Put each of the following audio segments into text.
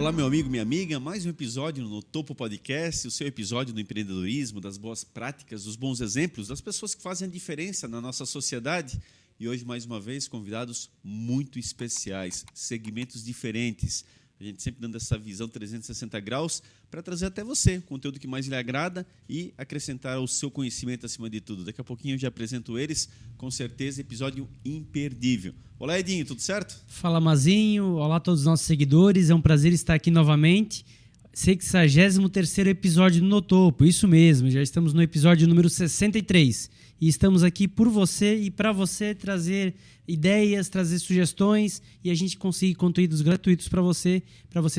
Olá, meu amigo, minha amiga, mais um episódio no Topo Podcast, o seu episódio do empreendedorismo, das boas práticas, dos bons exemplos, das pessoas que fazem a diferença na nossa sociedade. E hoje, mais uma vez, convidados muito especiais, segmentos diferentes. A gente sempre dando essa visão 360 graus para trazer até você o conteúdo que mais lhe agrada e acrescentar ao seu conhecimento acima de tudo. Daqui a pouquinho eu já apresento eles, com certeza, episódio imperdível. Olá, Edinho, tudo certo? Fala, Mazinho. Olá a todos os nossos seguidores. É um prazer estar aqui novamente. 63º episódio do No Topo, isso mesmo. Já estamos no episódio número 63. E estamos aqui por você e para você trazer ideias, trazer sugestões e a gente conseguir conteúdos gratuitos para você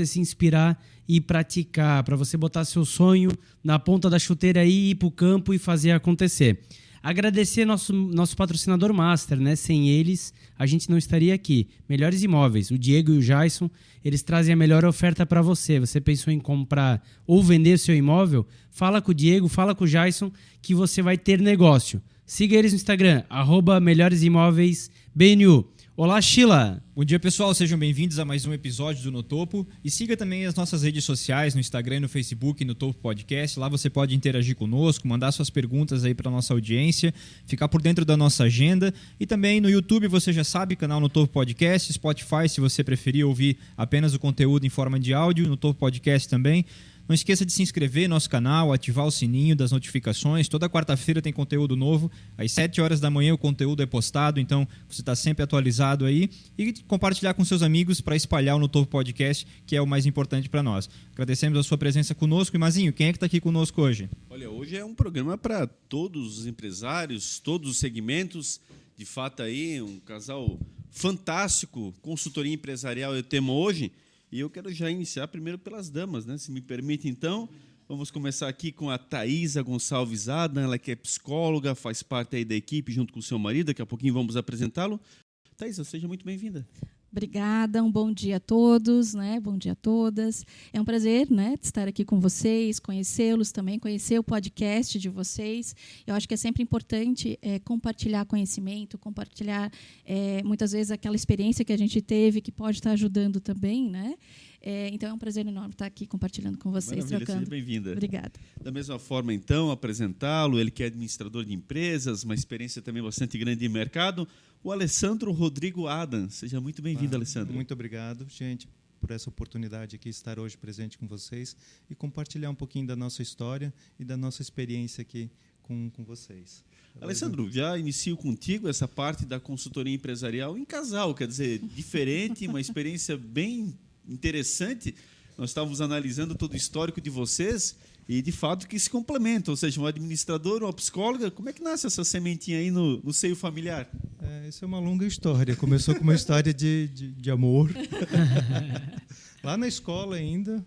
se inspirar e praticar, para você botar seu sonho na ponta da chuteira e ir para o campo e fazer acontecer. Agradecer nosso patrocinador master, né? Sem eles, a gente não estaria aqui. Melhores Imóveis, o Diego e o Jason, eles trazem a melhor oferta para você. Você pensou em comprar ou vender seu imóvel? Fala com o Diego, fala com o Jason, que você vai ter negócio. Siga eles no Instagram, @melhoresimóveisbnu. Olá, Sheila! Bom dia, pessoal. Sejam bem-vindos a mais um episódio do No Topo. E siga também as nossas redes sociais, no Instagram e no Facebook, no Topo Podcast. Lá você pode interagir conosco, mandar suas perguntas aí para a nossa audiência, ficar por dentro da nossa agenda. E também no YouTube, você já sabe, canal No Topo Podcast, Spotify, se você preferir ouvir apenas o conteúdo em forma de áudio, no Topo Podcast também. Não esqueça de se inscrever no nosso canal, ativar o sininho das notificações. Toda quarta-feira tem conteúdo novo. Às 7 horas da manhã o conteúdo é postado, então você está sempre atualizado aí. E compartilhar com seus amigos para espalhar o No Topo Podcast, que é o mais importante para nós. Agradecemos a sua presença conosco. E Mazinho, quem é que está aqui conosco hoje? Olha, hoje é um programa para todos os empresários, todos os segmentos. De fato, aí um casal fantástico, consultoria empresarial é o tema hoje. E eu quero já iniciar primeiro pelas damas, né? Se me permite, então. Vamos começar aqui com a Thaisa Gonçalves Adam, ela que é psicóloga, faz parte aí da equipe junto com o seu marido. Daqui a pouquinho vamos apresentá-lo. Thaisa, seja muito bem-vinda. Obrigada, um bom dia a todos, né? Bom dia a todas. É um prazer, né, estar aqui com vocês, conhecê-los também, conhecer o podcast de vocês. Eu acho que é sempre importante compartilhar conhecimento, compartilhar muitas vezes aquela experiência que a gente teve que pode estar ajudando também, né? Então é um prazer enorme estar aqui compartilhando com vocês. Maravilha, trocando. Seja bem-vinda. Obrigada. Da mesma forma, então, apresentá-lo, ele que é administrador de empresas, uma experiência também bastante grande de mercado, o Alessandro Rodrigo Adam. Seja muito bem-vindo, Alessandro. Muito obrigado, gente, por essa oportunidade aqui, estar hoje presente com vocês e compartilhar um pouquinho da nossa história e da nossa experiência aqui com vocês. Alessandro, já inicio contigo essa parte da consultoria empresarial em casal, quer dizer, diferente, uma experiência bem interessante. Nós estávamos analisando todo o histórico de vocês e, de fato, que se complementam, ou seja, um administrador, uma psicóloga. Como é que nasce essa sementinha aí no seio familiar? Isso é uma longa história. Começou com uma história de amor. Lá na escola ainda,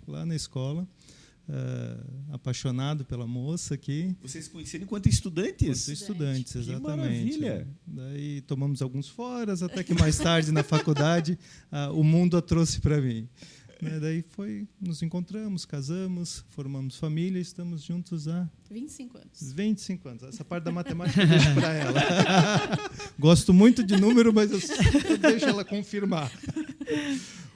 apaixonado pela moça aqui. Vocês se conheceram enquanto estudantes? Enquanto estudantes, exatamente. Que maravilha! Daí tomamos alguns foras, até que mais tarde, na faculdade, o mundo a trouxe para mim. Daí nos encontramos, casamos, formamos família e estamos juntos há 25 anos. 25 anos. Essa parte da matemática eu deixo para ela. Gosto muito de número, mas eu deixo ela confirmar.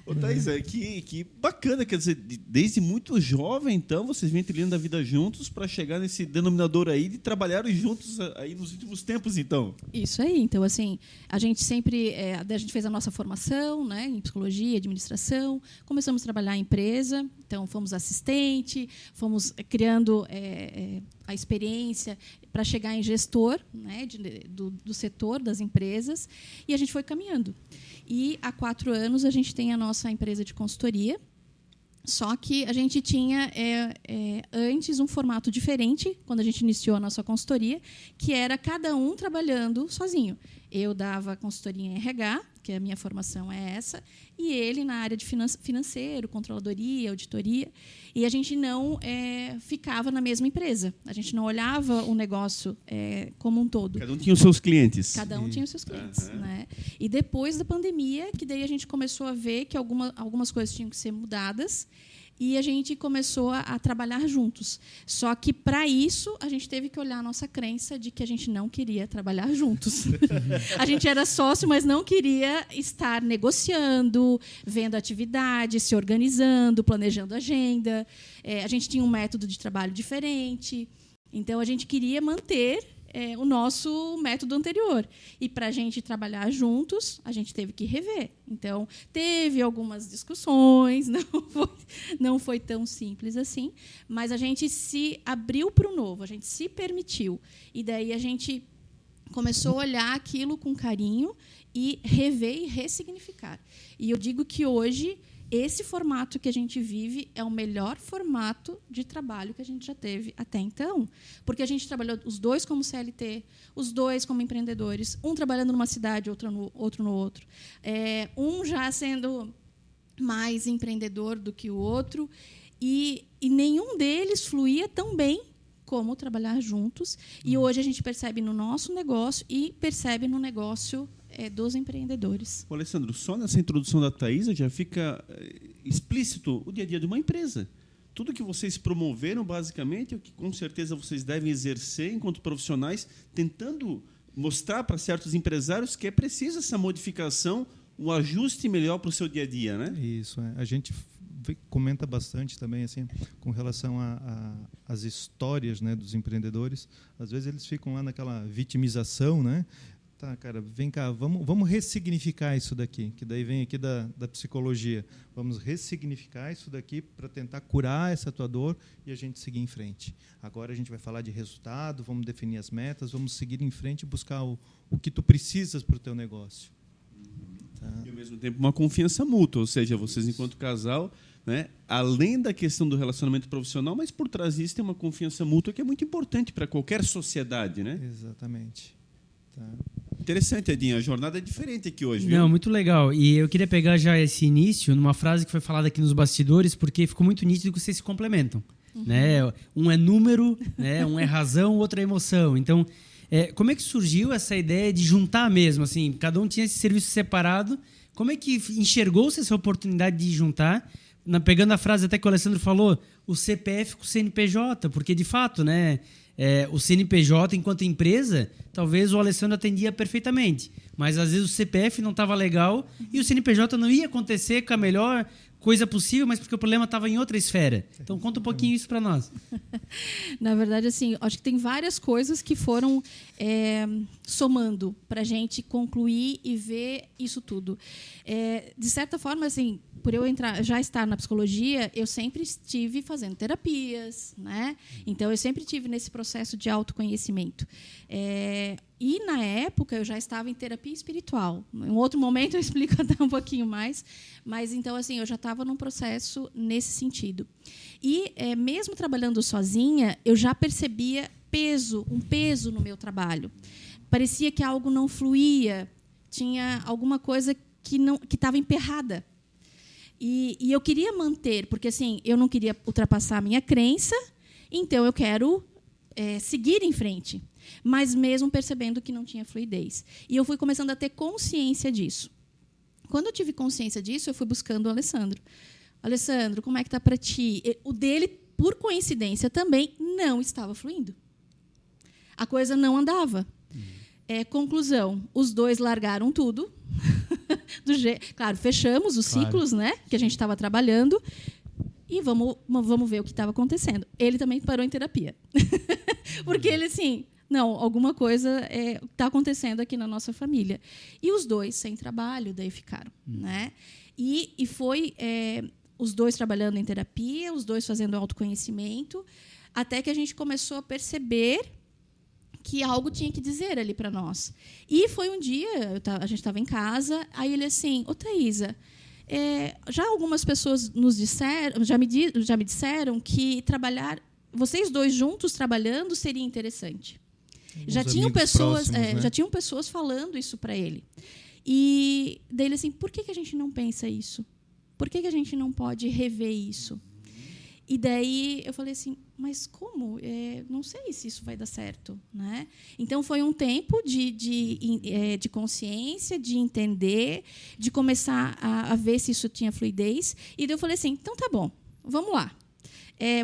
Ô, Thaisa, que bacana, quer dizer, desde muito jovem, então, vocês vêm trilhando a vida juntos para chegar nesse denominador aí de trabalharem juntos aí nos últimos tempos, então. Isso aí. Então, assim, a gente sempre a gente fez a nossa formação, né, em psicologia, administração, começamos a trabalhar em empresa, então fomos assistente, fomos criando a experiência para chegar em gestor, né, do setor das empresas, e a gente foi caminhando. E há 4 anos a gente tem a nossa empresa de consultoria, só que a gente tinha antes um formato diferente, quando a gente iniciou a nossa consultoria, que era cada um trabalhando sozinho. Eu dava consultoria em RH, que a minha formação é essa, e ele na área de financeiro, controladoria, auditoria, e a gente não ficava na mesma empresa. A gente não olhava o negócio como um todo. Cada um tinha os seus clientes. Cada um tinha os seus clientes. Né? E depois da pandemia, que daí a gente começou a ver que algumas coisas tinham que ser mudadas, e a gente começou a trabalhar juntos. Só que, para isso, a gente teve que olhar a nossa crença de que a gente não queria trabalhar juntos. A gente era sócio, mas não queria estar negociando, vendo atividades, se organizando, planejando agenda. A gente tinha um método de trabalho diferente. Então, a gente queria manter o nosso método anterior. E, para a gente trabalhar juntos, a gente teve que rever. Então, teve algumas discussões, não foi tão simples assim, mas a gente se abriu para o novo, a gente se permitiu. E daí a gente começou a olhar aquilo com carinho e rever e ressignificar. E eu digo que hoje esse formato que a gente vive é o melhor formato de trabalho que a gente já teve até então. Porque a gente trabalhou os dois como CLT, os dois como empreendedores, um trabalhando numa cidade, outro no outro. Um já sendo mais empreendedor do que o outro. E nenhum deles fluía tão bem como trabalhar juntos. E hoje a gente percebe no nosso negócio e percebe no negócio dos empreendedores. Ô, Alessandro, só nessa introdução da Thaisa já fica explícito o dia a dia de uma empresa. Tudo que vocês promoveram, basicamente, é o que com certeza vocês devem exercer enquanto profissionais, tentando mostrar para certos empresários que é preciso essa modificação, um ajuste melhor para o seu dia a dia, né? Isso, a gente comenta bastante também assim com relação às histórias, né, dos empreendedores. Às vezes eles ficam lá naquela vitimização, né? Tá, cara, vem cá, vamos ressignificar isso daqui, que daí vem aqui da psicologia. Vamos ressignificar isso daqui para tentar curar essa tua dor e a gente seguir em frente. Agora a gente vai falar de resultado, vamos definir as metas, vamos seguir em frente e buscar o que tu precisas para o teu negócio. Tá? E, ao mesmo tempo, uma confiança mútua, ou seja, vocês, enquanto casal, né, além da questão do relacionamento profissional, mas por trás disso tem uma confiança mútua que é muito importante para qualquer sociedade, né? Exatamente. Tá. Interessante, Edinho. A jornada é diferente aqui hoje, viu? Não, muito legal. E eu queria pegar já esse início numa frase que foi falada aqui nos bastidores, porque ficou muito nítido que vocês se complementam. Né? Um é número, né? Um é razão, o outro é emoção. Então, como é que surgiu essa ideia de juntar mesmo? Assim, cada um tinha esse serviço separado. Como é que enxergou-se essa oportunidade de juntar? Pegando a frase até que o Alessandro falou, o CPF com o CNPJ, porque, de fato, né, o CNPJ, enquanto empresa, talvez o Alessandro atendia perfeitamente, mas, às vezes, o CPF não estava legal e o CNPJ não ia acontecer com a melhor coisa possível, mas porque o problema estava em outra esfera. Então, conta um pouquinho isso para nós. Na verdade, assim, acho que tem várias coisas que foram somando para a gente concluir e ver isso tudo. De certa forma, assim, por eu já estar na psicologia, eu sempre estive fazendo terapias, né? Então, eu sempre estive nesse processo de autoconhecimento. E, na época, eu já estava em terapia espiritual. Em outro momento, eu explico até um pouquinho mais. Mas, então, assim, eu já estava num processo nesse sentido. E, mesmo trabalhando sozinha, eu já percebia um peso no meu trabalho. Parecia que algo não fluía, tinha alguma coisa que estava emperrada. E eu queria manter, porque assim, eu não queria ultrapassar a minha crença, então eu quero seguir em frente, mas mesmo percebendo que não tinha fluidez. E eu fui começando a ter consciência disso. Quando eu tive consciência disso, eu fui buscando o Alessandro. Alessandro, como é que está para ti? O dele, por coincidência, também não estava fluindo. A coisa não andava. Conclusão, os dois largaram tudo. Claro, fechamos os ciclos, né, que a gente estava trabalhando e vamos ver o que estava acontecendo. Ele também parou em terapia. Porque ele, assim, não, alguma coisa está acontecendo aqui na nossa família. E os dois sem trabalho, daí ficaram. Né? E foi os dois trabalhando em terapia, os dois fazendo autoconhecimento, até que a gente começou a perceber que algo tinha que dizer ali para nós. E foi um dia, a gente estava em casa, aí ele assim, ô Thaisa, já algumas pessoas nos disseram, já me disseram que vocês dois juntos trabalhando seria interessante. Já tinham pessoas falando isso para ele. E dele assim, por que a gente não pensa isso? Por que a gente não pode rever isso? E daí eu falei assim, mas como? Não sei se isso vai dar certo. Né? Então, foi um tempo de consciência, de entender, de começar a ver se isso tinha fluidez. E daí eu falei assim, então tá bom, vamos lá.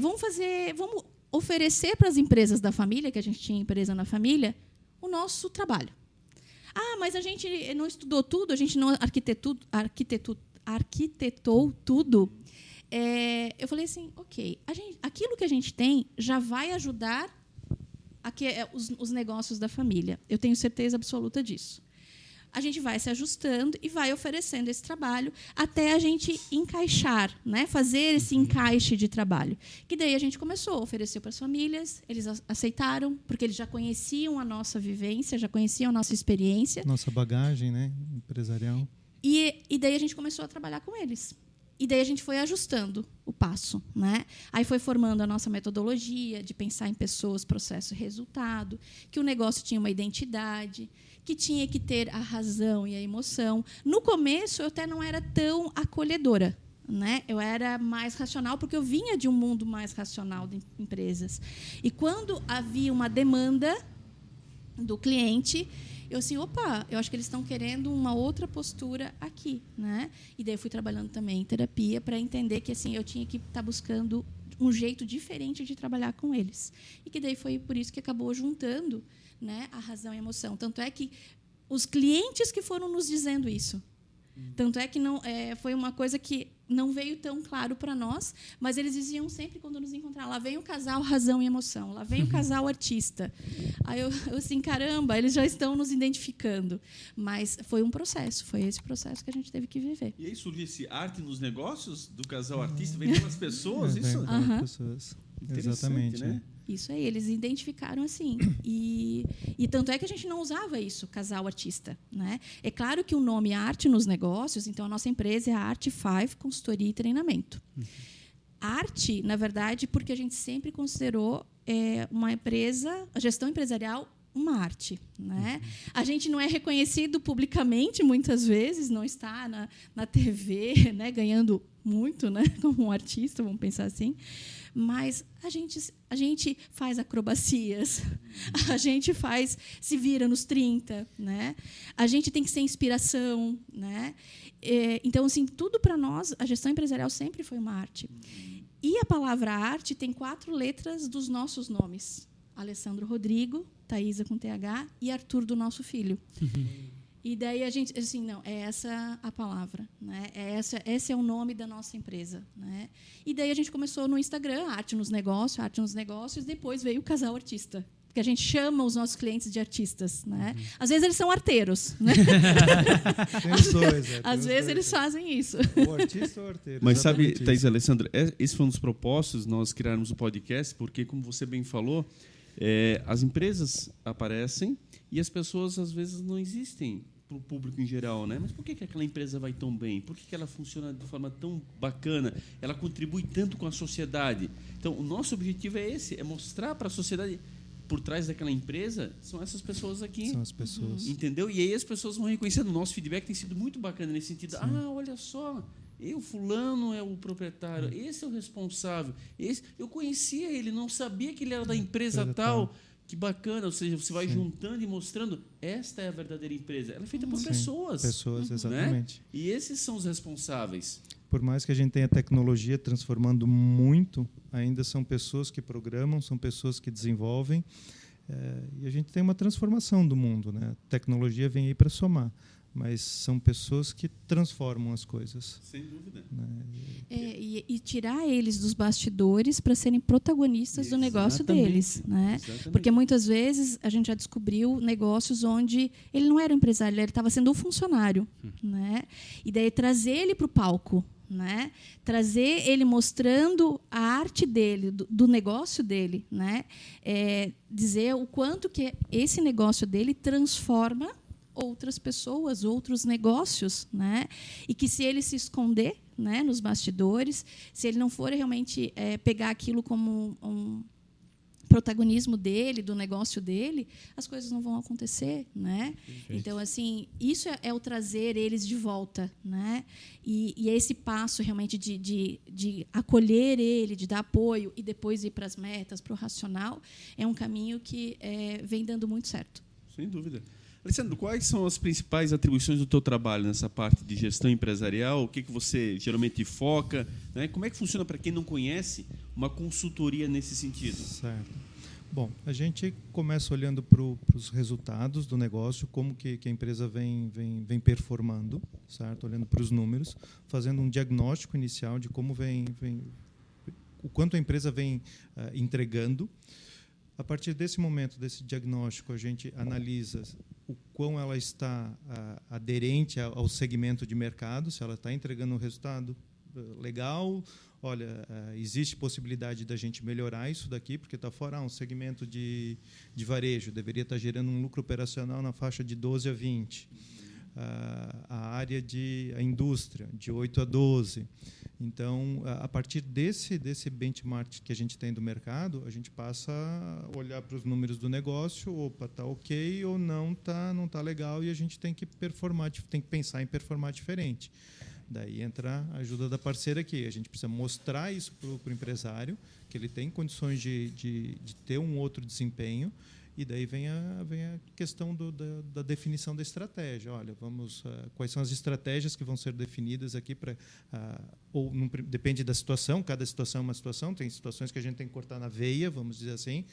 Vamos oferecer para as empresas da família, que a gente tinha empresa na família, o nosso trabalho. Mas a gente não estudou tudo, a gente não arquitetou tudo. Eu falei assim, ok, aquilo que a gente tem já vai ajudar os negócios da família. Eu tenho certeza absoluta disso. A gente vai se ajustando e vai oferecendo esse trabalho até a gente encaixar, né? Fazer esse encaixe de trabalho. Que daí a gente começou a oferecer para as famílias, eles aceitaram, porque eles já conheciam a nossa vivência, já conheciam a nossa experiência. Nossa bagagem, né, empresarial. E daí a gente começou a trabalhar com eles. E daí a gente foi ajustando o passo, né? Aí foi formando a nossa metodologia de pensar em pessoas, processo e resultado, que o negócio tinha uma identidade, que tinha que ter a razão e a emoção. No começo, eu até não era tão acolhedora, né? Eu era mais racional, porque eu vinha de um mundo mais racional de empresas. E quando havia uma demanda do cliente, eu assim, eu acho que eles estão querendo uma outra postura aqui, né? E daí eu fui trabalhando também em terapia para entender que assim eu tinha que estar buscando um jeito diferente de trabalhar com eles. E que daí foi por isso que acabou juntando, né, a razão e a emoção. Tanto é que os clientes que foram nos dizendo isso. Tanto é que não foi uma coisa que não veio tão claro para nós, mas eles diziam sempre quando nos encontravam, lá vem o casal razão e emoção, lá vem o casal artista. Aí eu assim, caramba, eles já estão nos identificando. Mas foi um processo, foi esse processo que a gente teve que viver. E aí surgiu esse arte nos negócios do casal artista, vem pelas pessoas, isso? Pessoas. Exatamente, né? Isso aí, eles identificaram assim. E tanto é que a gente não usava isso, casal artista, né? É claro que o nome Arte nos Negócios, então a nossa empresa é a Arte 5 Consultoria e Treinamento. Arte, na verdade, porque a gente sempre considerou uma empresa, a gestão empresarial, uma arte, né? A gente não é reconhecido publicamente muitas vezes, não está na TV, né, ganhando muito, né, como um artista, vamos pensar assim. Mas a gente faz acrobacias, a gente se vira nos 30, né? A gente tem que ser inspiração, né? Então, assim, tudo para nós, a gestão empresarial sempre foi uma arte. E a palavra arte tem 4 letras dos nossos nomes: Alessandro Rodrigo, Thaisa com TH e Arthur do nosso filho. E daí a gente, assim, não, é essa a palavra, né? Esse é o nome da nossa empresa, né? E daí a gente começou no Instagram, Arte nos Negócios, depois veio o casal artista, porque a gente chama os nossos clientes de artistas, né? Às vezes eles são arteiros, né? Tem os dois. Às vezes eles fazem isso. O artista ou o arteiro. Mas sabe, Thaís e Alessandro, esse foi um dos propósitos nós criarmos o podcast, porque, como você bem falou, as empresas aparecem e as pessoas, às vezes, não existem para o público em geral, né? Mas por que aquela empresa vai tão bem? Por que ela funciona de forma tão bacana? Ela contribui tanto com a sociedade. Então, o nosso objetivo é esse, é mostrar para a sociedade por trás daquela empresa são essas pessoas aqui. São as pessoas. Entendeu? E aí as pessoas vão reconhecendo. O nosso feedback tem sido muito bacana nesse sentido. Sim. Olha só, fulano é o proprietário, esse é o responsável. Eu conhecia ele, não sabia que ele era da empresa tal. Que bacana, ou seja, você vai juntando e mostrando, esta é a verdadeira empresa. Ela é feita por pessoas. Pessoas, exatamente. Né? E esses são os responsáveis. Por mais que a gente tenha tecnologia transformando muito, ainda são pessoas que programam, são pessoas que desenvolvem. E a gente tem uma transformação do mundo, né? A tecnologia vem aí para somar, mas são pessoas que transformam as coisas. Sem dúvida. Né? E tirar eles dos bastidores para serem protagonistas do negócio deles. Né? Porque muitas vezes a gente já descobriu negócios onde ele não era um empresário, ele estava sendo um funcionário. Né? E daí trazer ele para o palco. Né? Trazer ele mostrando a arte dele, do negócio dele. Né? Dizer o quanto que esse negócio dele transforma outras pessoas, outros negócios, né? E que se ele se esconder, né, nos bastidores, se ele não for realmente pegar aquilo como um protagonismo dele, do negócio dele, as coisas não vão acontecer, né? Então, assim, isso é o trazer eles de volta, né? E esse passo realmente de acolher ele, de dar apoio e depois ir para as metas, para o racional, é um caminho que vem dando muito certo. Sem dúvida. Alessandro, quais são as principais atribuições do teu trabalho nessa parte de gestão empresarial? O que você geralmente foca? Né? Como é que funciona, para quem não conhece, uma consultoria nesse sentido? Certo. Bom, a gente começa olhando para os resultados do negócio, como que a empresa vem performando, certo? Olhando para os números, fazendo um diagnóstico inicial de como o quanto a empresa vem entregando. A partir desse momento, desse diagnóstico, a gente analisa o quão ela está aderente ao segmento de mercado, se ela está entregando um resultado legal. Olha, existe possibilidade da gente melhorar isso daqui, porque está fora um segmento de varejo, deveria estar gerando um lucro operacional na faixa de 12 a 20. A área a indústria, de 8 a 12. Então, a partir desse benchmark que a gente tem do mercado, a gente passa a olhar para os números do negócio, opa, está ok ou não está legal, e a gente tem que pensar em performar diferente. Daí entra a ajuda da parceira aqui. A gente precisa mostrar isso para o empresário, que ele tem condições de ter um outro desempenho, e daí vem a questão da definição da estratégia. Olha, quais são as estratégias que vão ser definidas aqui ou não, depende da situação, cada situação é uma situação. Tem situações que a gente tem que cortar na veia, vamos dizer assim,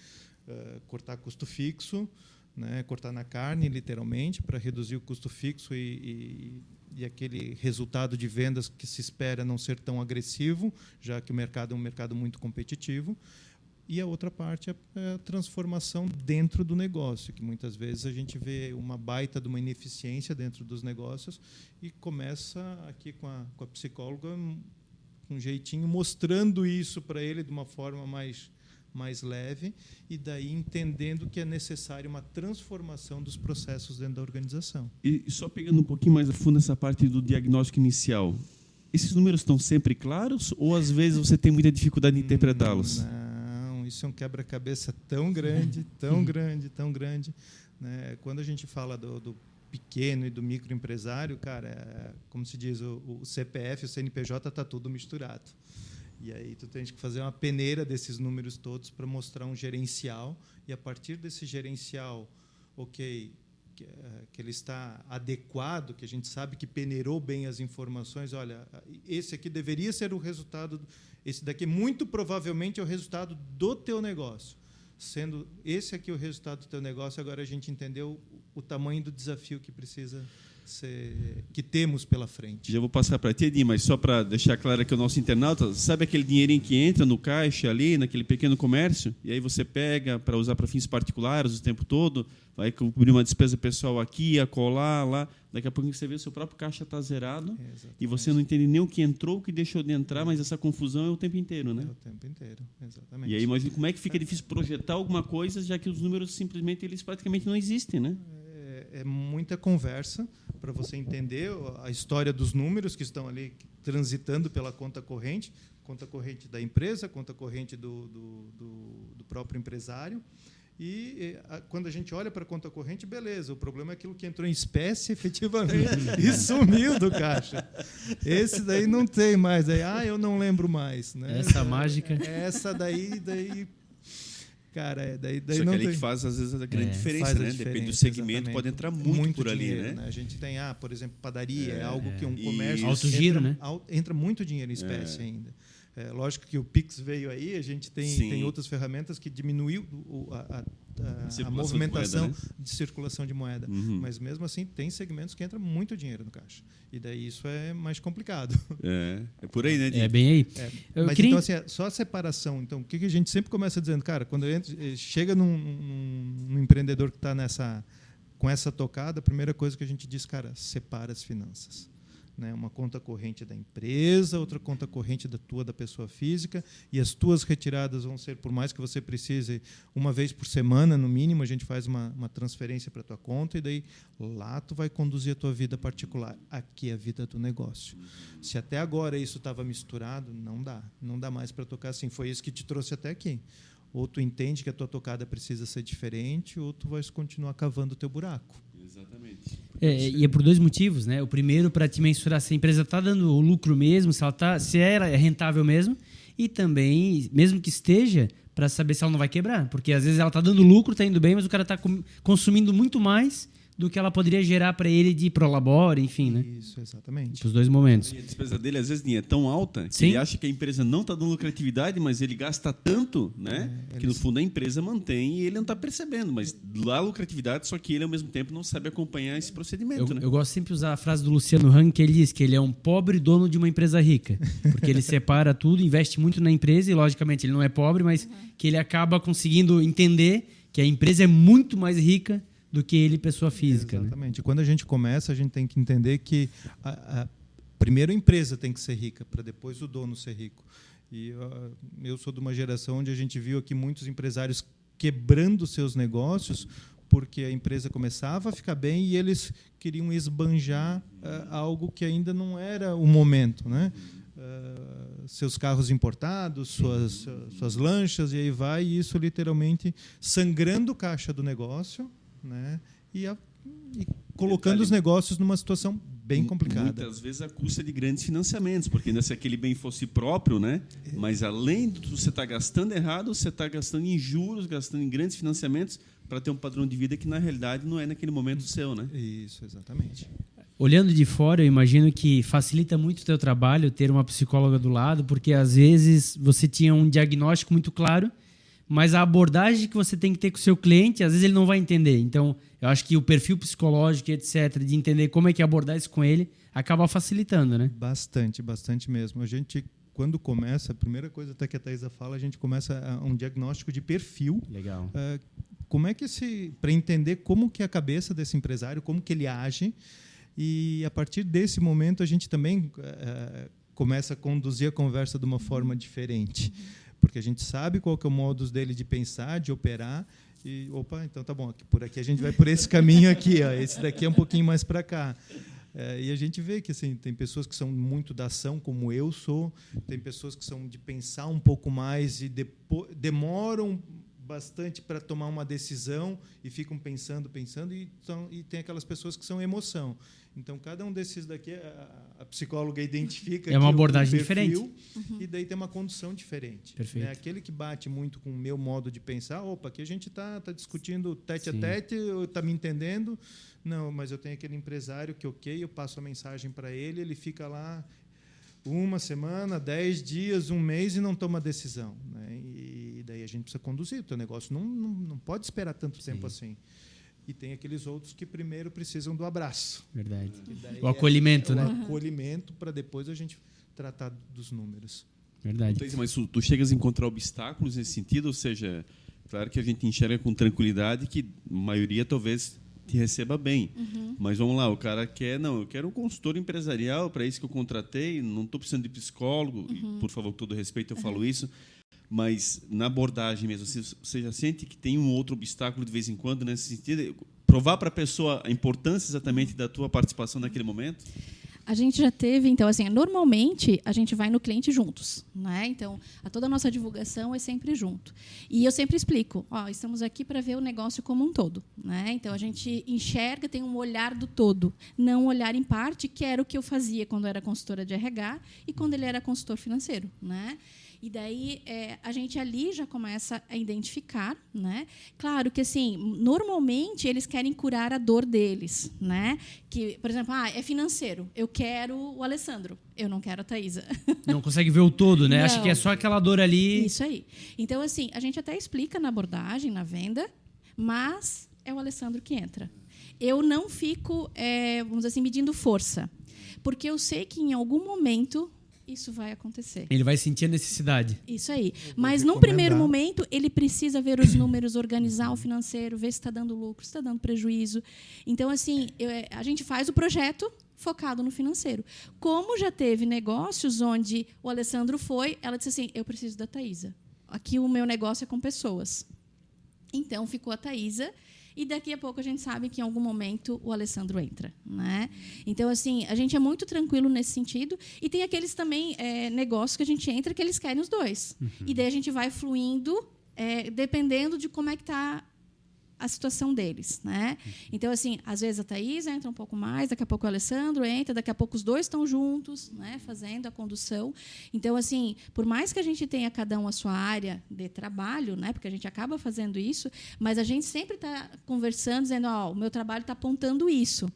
cortar custo fixo, né, cortar na carne, literalmente, para reduzir o custo fixo e aquele resultado de vendas que se espera não ser tão agressivo, já que o mercado é um mercado muito competitivo. E a outra parte é a transformação dentro do negócio, que muitas vezes a gente vê uma baita de uma ineficiência dentro dos negócios, e começa aqui com a psicóloga um jeitinho mostrando isso para ele de uma forma mais leve, e daí entendendo que é necessário uma transformação dos processos dentro da organização. E só pegando um pouquinho mais a fundo essa parte do diagnóstico inicial, esses números estão sempre claros ou às vezes você tem muita dificuldade em interpretá-los? Não, isso é um quebra-cabeça tão grande, tão grande, tão grande, né? Quando a gente fala do pequeno e do microempresário, cara, como se diz, o CPF, o CNPJ está tudo misturado. E aí tu tens que fazer uma peneira desses números todos para mostrar um gerencial, e a partir desse gerencial, ok, que ele está adequado, que a gente sabe que peneirou bem as informações. Olha, esse aqui deveria ser o resultado, esse daqui muito provavelmente é o resultado do teu negócio. Sendo esse aqui o resultado do teu negócio, agora a gente entendeu o tamanho do desafio que precisa que temos pela frente. Já vou passar para ti, Edinho, mas só para deixar claro aqui o nosso internauta, sabe aquele dinheirinho que entra no caixa ali, naquele pequeno comércio, e aí você pega para usar para fins particulares o tempo todo, vai cobrir uma despesa pessoal aqui, acolá, lá, daqui a pouco você vê o seu próprio caixa está zerado. Exatamente. E você não entende nem o que entrou, o que deixou de entrar, mas essa confusão é o tempo inteiro, né? É o tempo inteiro, exatamente. E aí, imagina como é que fica difícil projetar alguma coisa, já que os números simplesmente eles praticamente não existem, né? É muita conversa para você entender a história dos números que estão ali transitando pela conta corrente da empresa, conta corrente do próprio empresário. E quando a gente olha para a conta corrente, beleza, o problema é aquilo que entrou em espécie, efetivamente, e sumiu do caixa. Esse daí não tem mais. Aí, eu não lembro mais. Né? Essa mágica. Essa daí cara, daí Só não que ali tem. que faz, às vezes, a grande diferença, Faz a né? diferença, Depende do segmento, exatamente. pode entrar muito por ali, dinheiro, né? A gente tem, por exemplo, padaria, é algo que um comércio... Alto giro, entra, né? Entra muito dinheiro em espécie ainda. Lógico que o Pix veio aí, a gente tem outras ferramentas que diminuiu a movimentação de circulação de moeda. Uhum. Mas, mesmo assim, tem segmentos que entra muito dinheiro no caixa. E daí isso é mais complicado. É por aí, né, Edinho? É bem aí. Mas então, assim, só a separação. Então, o que a gente sempre começa dizendo? Cara, quando chega num empreendedor que está com essa tocada, a primeira coisa que a gente diz, cara, separa as finanças. Né? Uma conta corrente da empresa, outra conta corrente da pessoa física, e as tuas retiradas vão ser, por mais que você precise, uma vez por semana, no mínimo, a gente faz uma transferência para a tua conta, e daí lá tu vai conduzir a tua vida particular. Aqui é a vida do negócio. Se até agora isso estava misturado, não dá mais para tocar assim. Foi isso que te trouxe até aqui. Ou tu entende que a tua tocada precisa ser diferente, ou tu vais continuar cavando o teu buraco. Exatamente. E é por dois motivos, né? O primeiro, para te mensurar se a empresa está dando o lucro mesmo, se ela é rentável mesmo, e também, mesmo que esteja, para saber se ela não vai quebrar. Porque às vezes ela está dando lucro, está indo bem, mas o cara está consumindo muito mais do que ela poderia gerar para ele de prolabore, enfim, né? Isso, exatamente. Os dois momentos. E a despesa dele, às vezes, é tão alta que Sim. ele acha que a empresa não está dando lucratividade, mas ele gasta tanto, né? Que, no fundo, a empresa mantém e ele não está percebendo. Mas lá a lucratividade, só que ele, ao mesmo tempo, não sabe acompanhar esse procedimento, né? Eu gosto sempre de usar a frase do Luciano Hang, que ele diz que ele é um pobre dono de uma empresa rica. Porque ele separa tudo, investe muito na empresa e, logicamente, ele não é pobre, mas que ele acaba conseguindo entender que a empresa é muito mais rica do que ele, pessoa física. Exatamente. Quando a gente começa, a gente tem que entender que primeiro a empresa tem que ser rica, para depois o dono ser rico. E eu sou de uma geração onde a gente viu aqui muitos empresários quebrando seus negócios porque a empresa começava a ficar bem e eles queriam esbanjar algo que ainda não era o momento, né? Seus carros importados, suas lanchas, e aí vai, e isso literalmente sangrando o caixa do negócio, né? E colocando os negócios numa situação bem complicada. Muitas vezes a custa de grandes financiamentos, porque ainda se aquele bem fosse próprio, né? Mas além de você estar gastando errado, você está gastando em juros, gastando em grandes financiamentos para ter um padrão de vida que na realidade não é naquele momento seu, né? Isso, exatamente. Olhando de fora, eu imagino que facilita muito o teu trabalho ter uma psicóloga do lado, porque às vezes você tinha um diagnóstico muito claro, mas a abordagem que você tem que ter com o seu cliente, às vezes ele não vai entender. Então, eu acho que o perfil psicológico, etc., de entender como é que abordar isso com ele, acaba facilitando, né? Bastante mesmo. A gente, quando começa, a primeira coisa até que a Thaisa fala, a gente começa um diagnóstico de perfil. Legal. Como é que para entender como que é a cabeça desse empresário, como que ele age, e a partir desse momento a gente também começa a conduzir a conversa de uma forma diferente, porque a gente sabe qual que é o modus dele de pensar, de operar, e opa, então tá bom, por aqui a gente vai por esse caminho aqui, ó, esse daqui é um pouquinho mais para cá. E a gente vê que assim, tem pessoas que são muito da ação, como eu sou, tem pessoas que são de pensar um pouco mais e demoram bastante para tomar uma decisão e ficam pensando, e tem aquelas pessoas que são emoção. Então, cada um desses daqui, a psicóloga identifica... É uma aqui abordagem perfil, diferente. E daí tem uma condução diferente. Perfeito. Né? Aquele que bate muito com o meu modo de pensar, opa, aqui a gente está discutindo tete a tete, está me entendendo? Não, mas eu tenho aquele empresário que, eu passo a mensagem para ele, ele fica lá uma semana, 10 dias, um mês e não toma decisão. Né? E daí a gente precisa conduzir. O teu negócio não pode esperar tanto tempo assim. E tem aqueles outros que primeiro precisam do abraço. Verdade. O acolhimento, né? O acolhimento para depois a gente tratar dos números. Verdade. Mas tu chegas a encontrar obstáculos nesse sentido? Ou seja, claro que a gente enxerga com tranquilidade que a maioria talvez te receba bem. Mas vamos lá, o cara eu quero um consultor empresarial, para isso que eu contratei, não estou precisando de psicólogo, e, por favor, com todo respeito eu falo isso, mas na abordagem mesmo, você já sente que tem um outro obstáculo de vez em quando nesse sentido? Provar para a pessoa a importância exatamente da tua participação naquele momento? A gente já teve, então, assim, normalmente a gente vai no cliente juntos, né? Então, toda a nossa divulgação é sempre junto. E eu sempre explico, estamos aqui para ver o negócio como um todo, né? Então, a gente enxerga, tem um olhar do todo, não um olhar em parte, que era o que eu fazia quando eu era consultora de RH e quando ele era consultor financeiro, né? E daí a gente ali já começa a identificar, né? Claro que assim, normalmente eles querem curar a dor deles, né? Que, por exemplo, é financeiro. Eu quero o Alessandro, eu não quero a Thaisa. Não consegue ver o todo, né? Não. Acha que é só aquela dor ali. Isso aí. Então assim, a gente até explica na abordagem, na venda, mas é o Alessandro que entra. Eu não fico, vamos dizer assim, medindo força, porque eu sei que em algum momento isso vai acontecer. Ele vai sentir a necessidade. Isso aí. Mas, num primeiro momento, ele precisa ver os números, organizar o financeiro, ver se está dando lucro, se está dando prejuízo. Então, assim, a gente faz o projeto focado no financeiro. Como já teve negócios onde o Alessandro ela disse assim, eu preciso da Thaisa. Aqui o meu negócio é com pessoas. Então, ficou a Thaisa. E daqui a pouco a gente sabe que em algum momento o Alessandro entra, né? Então assim a gente é muito tranquilo nesse sentido e tem aqueles também negócios que a gente entra que eles querem os dois e daí a gente vai fluindo dependendo de como é que está a situação deles, né? Então, assim, às vezes a Thaís entra um pouco mais, daqui a pouco o Alessandro entra, daqui a pouco os dois estão juntos, né, fazendo a condução. Então, assim, por mais que a gente tenha cada um a sua área de trabalho, né, porque a gente acaba fazendo isso, mas a gente sempre está conversando, dizendo, o meu trabalho está apontando isso.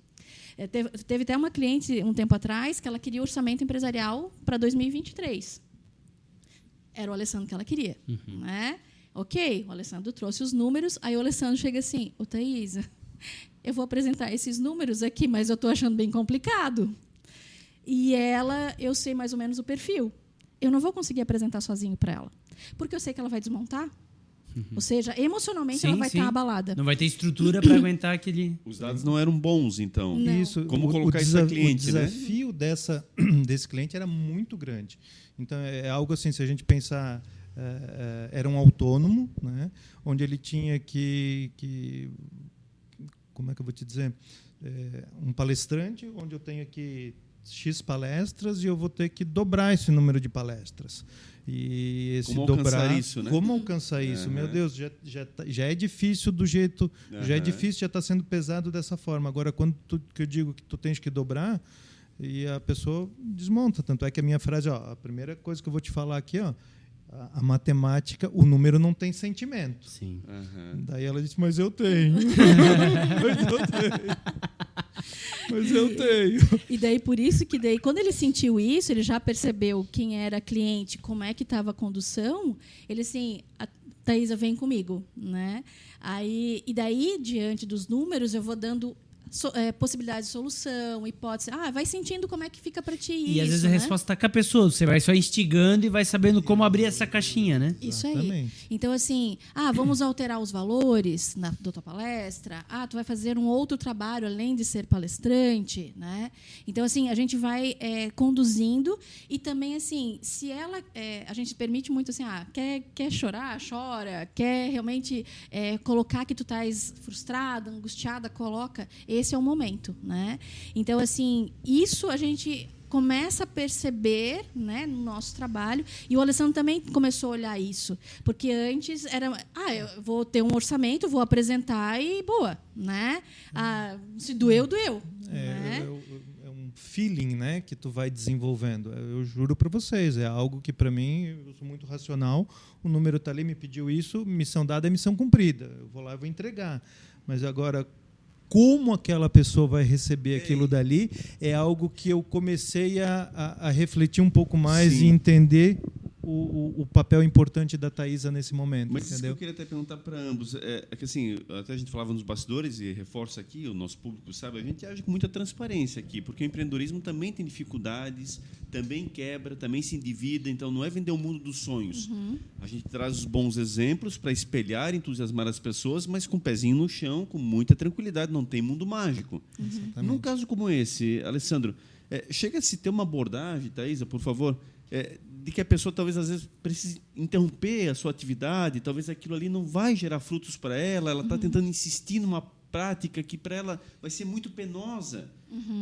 Teve até uma cliente, um tempo atrás, que ela queria orçamento empresarial para 2023. Era o Alessandro que ela queria, né? Ok, o Alessandro trouxe os números, aí o Alessandro chega assim, Thaís, eu vou apresentar esses números aqui, mas eu estou achando bem complicado. E eu sei mais ou menos o perfil. Eu não vou conseguir apresentar sozinho para ela, porque eu sei que ela vai desmontar. Ou seja, emocionalmente ela vai estar abalada. Não vai ter estrutura para aguentar aquele... Os dados não eram bons, então. Não. Isso, Como colocar isso a cliente, o desafio desse cliente era muito grande. Então, é algo assim, se a gente pensar... era um autônomo, né, onde ele tinha que como é que eu vou te dizer, um palestrante onde eu tenho aqui X palestras e eu vou ter que dobrar esse número de palestras. E esse como dobrar, alcançar isso, né? Como alcançar isso? Meu Deus, já é difícil do jeito, já é difícil, já está sendo pesado dessa forma. Agora, quando que eu digo que tu tens que dobrar, e a pessoa desmonta. Tanto é que a minha frase, a primeira coisa que eu vou te falar aqui, a matemática, o número não tem sentimento. Sim. Daí ela disse, mas eu tenho. Mas eu tenho. E daí, por isso que daí, quando ele sentiu isso, ele já percebeu quem era cliente, como é que estava a condução, ele assim, a Thaisa, vem comigo, né? E daí, diante dos números, eu vou dando possibilidades de solução, hipótese. Vai sentindo como é que fica para ti isso. E às vezes a resposta está com a pessoa. Você vai só instigando e vai sabendo como abrir essa caixinha, né? Isso aí. Então, assim, vamos alterar os valores da tua palestra. Tu vai fazer um outro trabalho além de ser palestrante, né? Então, assim, a gente vai conduzindo e também, assim, se ela... a gente permite muito, assim, quer chorar? Chora. Quer realmente colocar que tu estás frustrada, angustiada? Coloca. Esse é o momento, né? Então, assim, isso a gente começa a perceber, né, no nosso trabalho, e o Alessandro também começou a olhar isso, porque antes era, eu vou ter um orçamento, vou apresentar e boa, né? Se doeu, doeu. Né? É um feeling, né, que tu vai desenvolvendo. Eu juro para vocês, é algo que para mim, eu sou muito racional, o número está ali, me pediu isso, missão dada é missão cumprida, eu vou lá e vou entregar. Mas agora, como aquela pessoa vai receber aquilo dali, é algo que eu comecei a refletir um pouco mais e entender o papel importante da Thaisa nesse momento. Mas entendeu? isso que eu queria até perguntar para ambos. É que assim, até a gente falava nos bastidores, e reforça aqui, o nosso público sabe, a gente age com muita transparência aqui, porque o empreendedorismo também tem dificuldades, também quebra, também se endivida, então não é vender o mundo dos sonhos. A gente traz os bons exemplos para espelhar, entusiasmar as pessoas, mas com o pezinho no chão, com muita tranquilidade, não tem mundo mágico. Num caso como esse, Alessandro, chega a se ter uma abordagem, Thaisa, por favor, de que a pessoa talvez às vezes precise interromper a sua atividade, talvez aquilo ali não vai gerar frutos para ela, ela está tentando insistir numa prática que para ela vai ser muito penosa.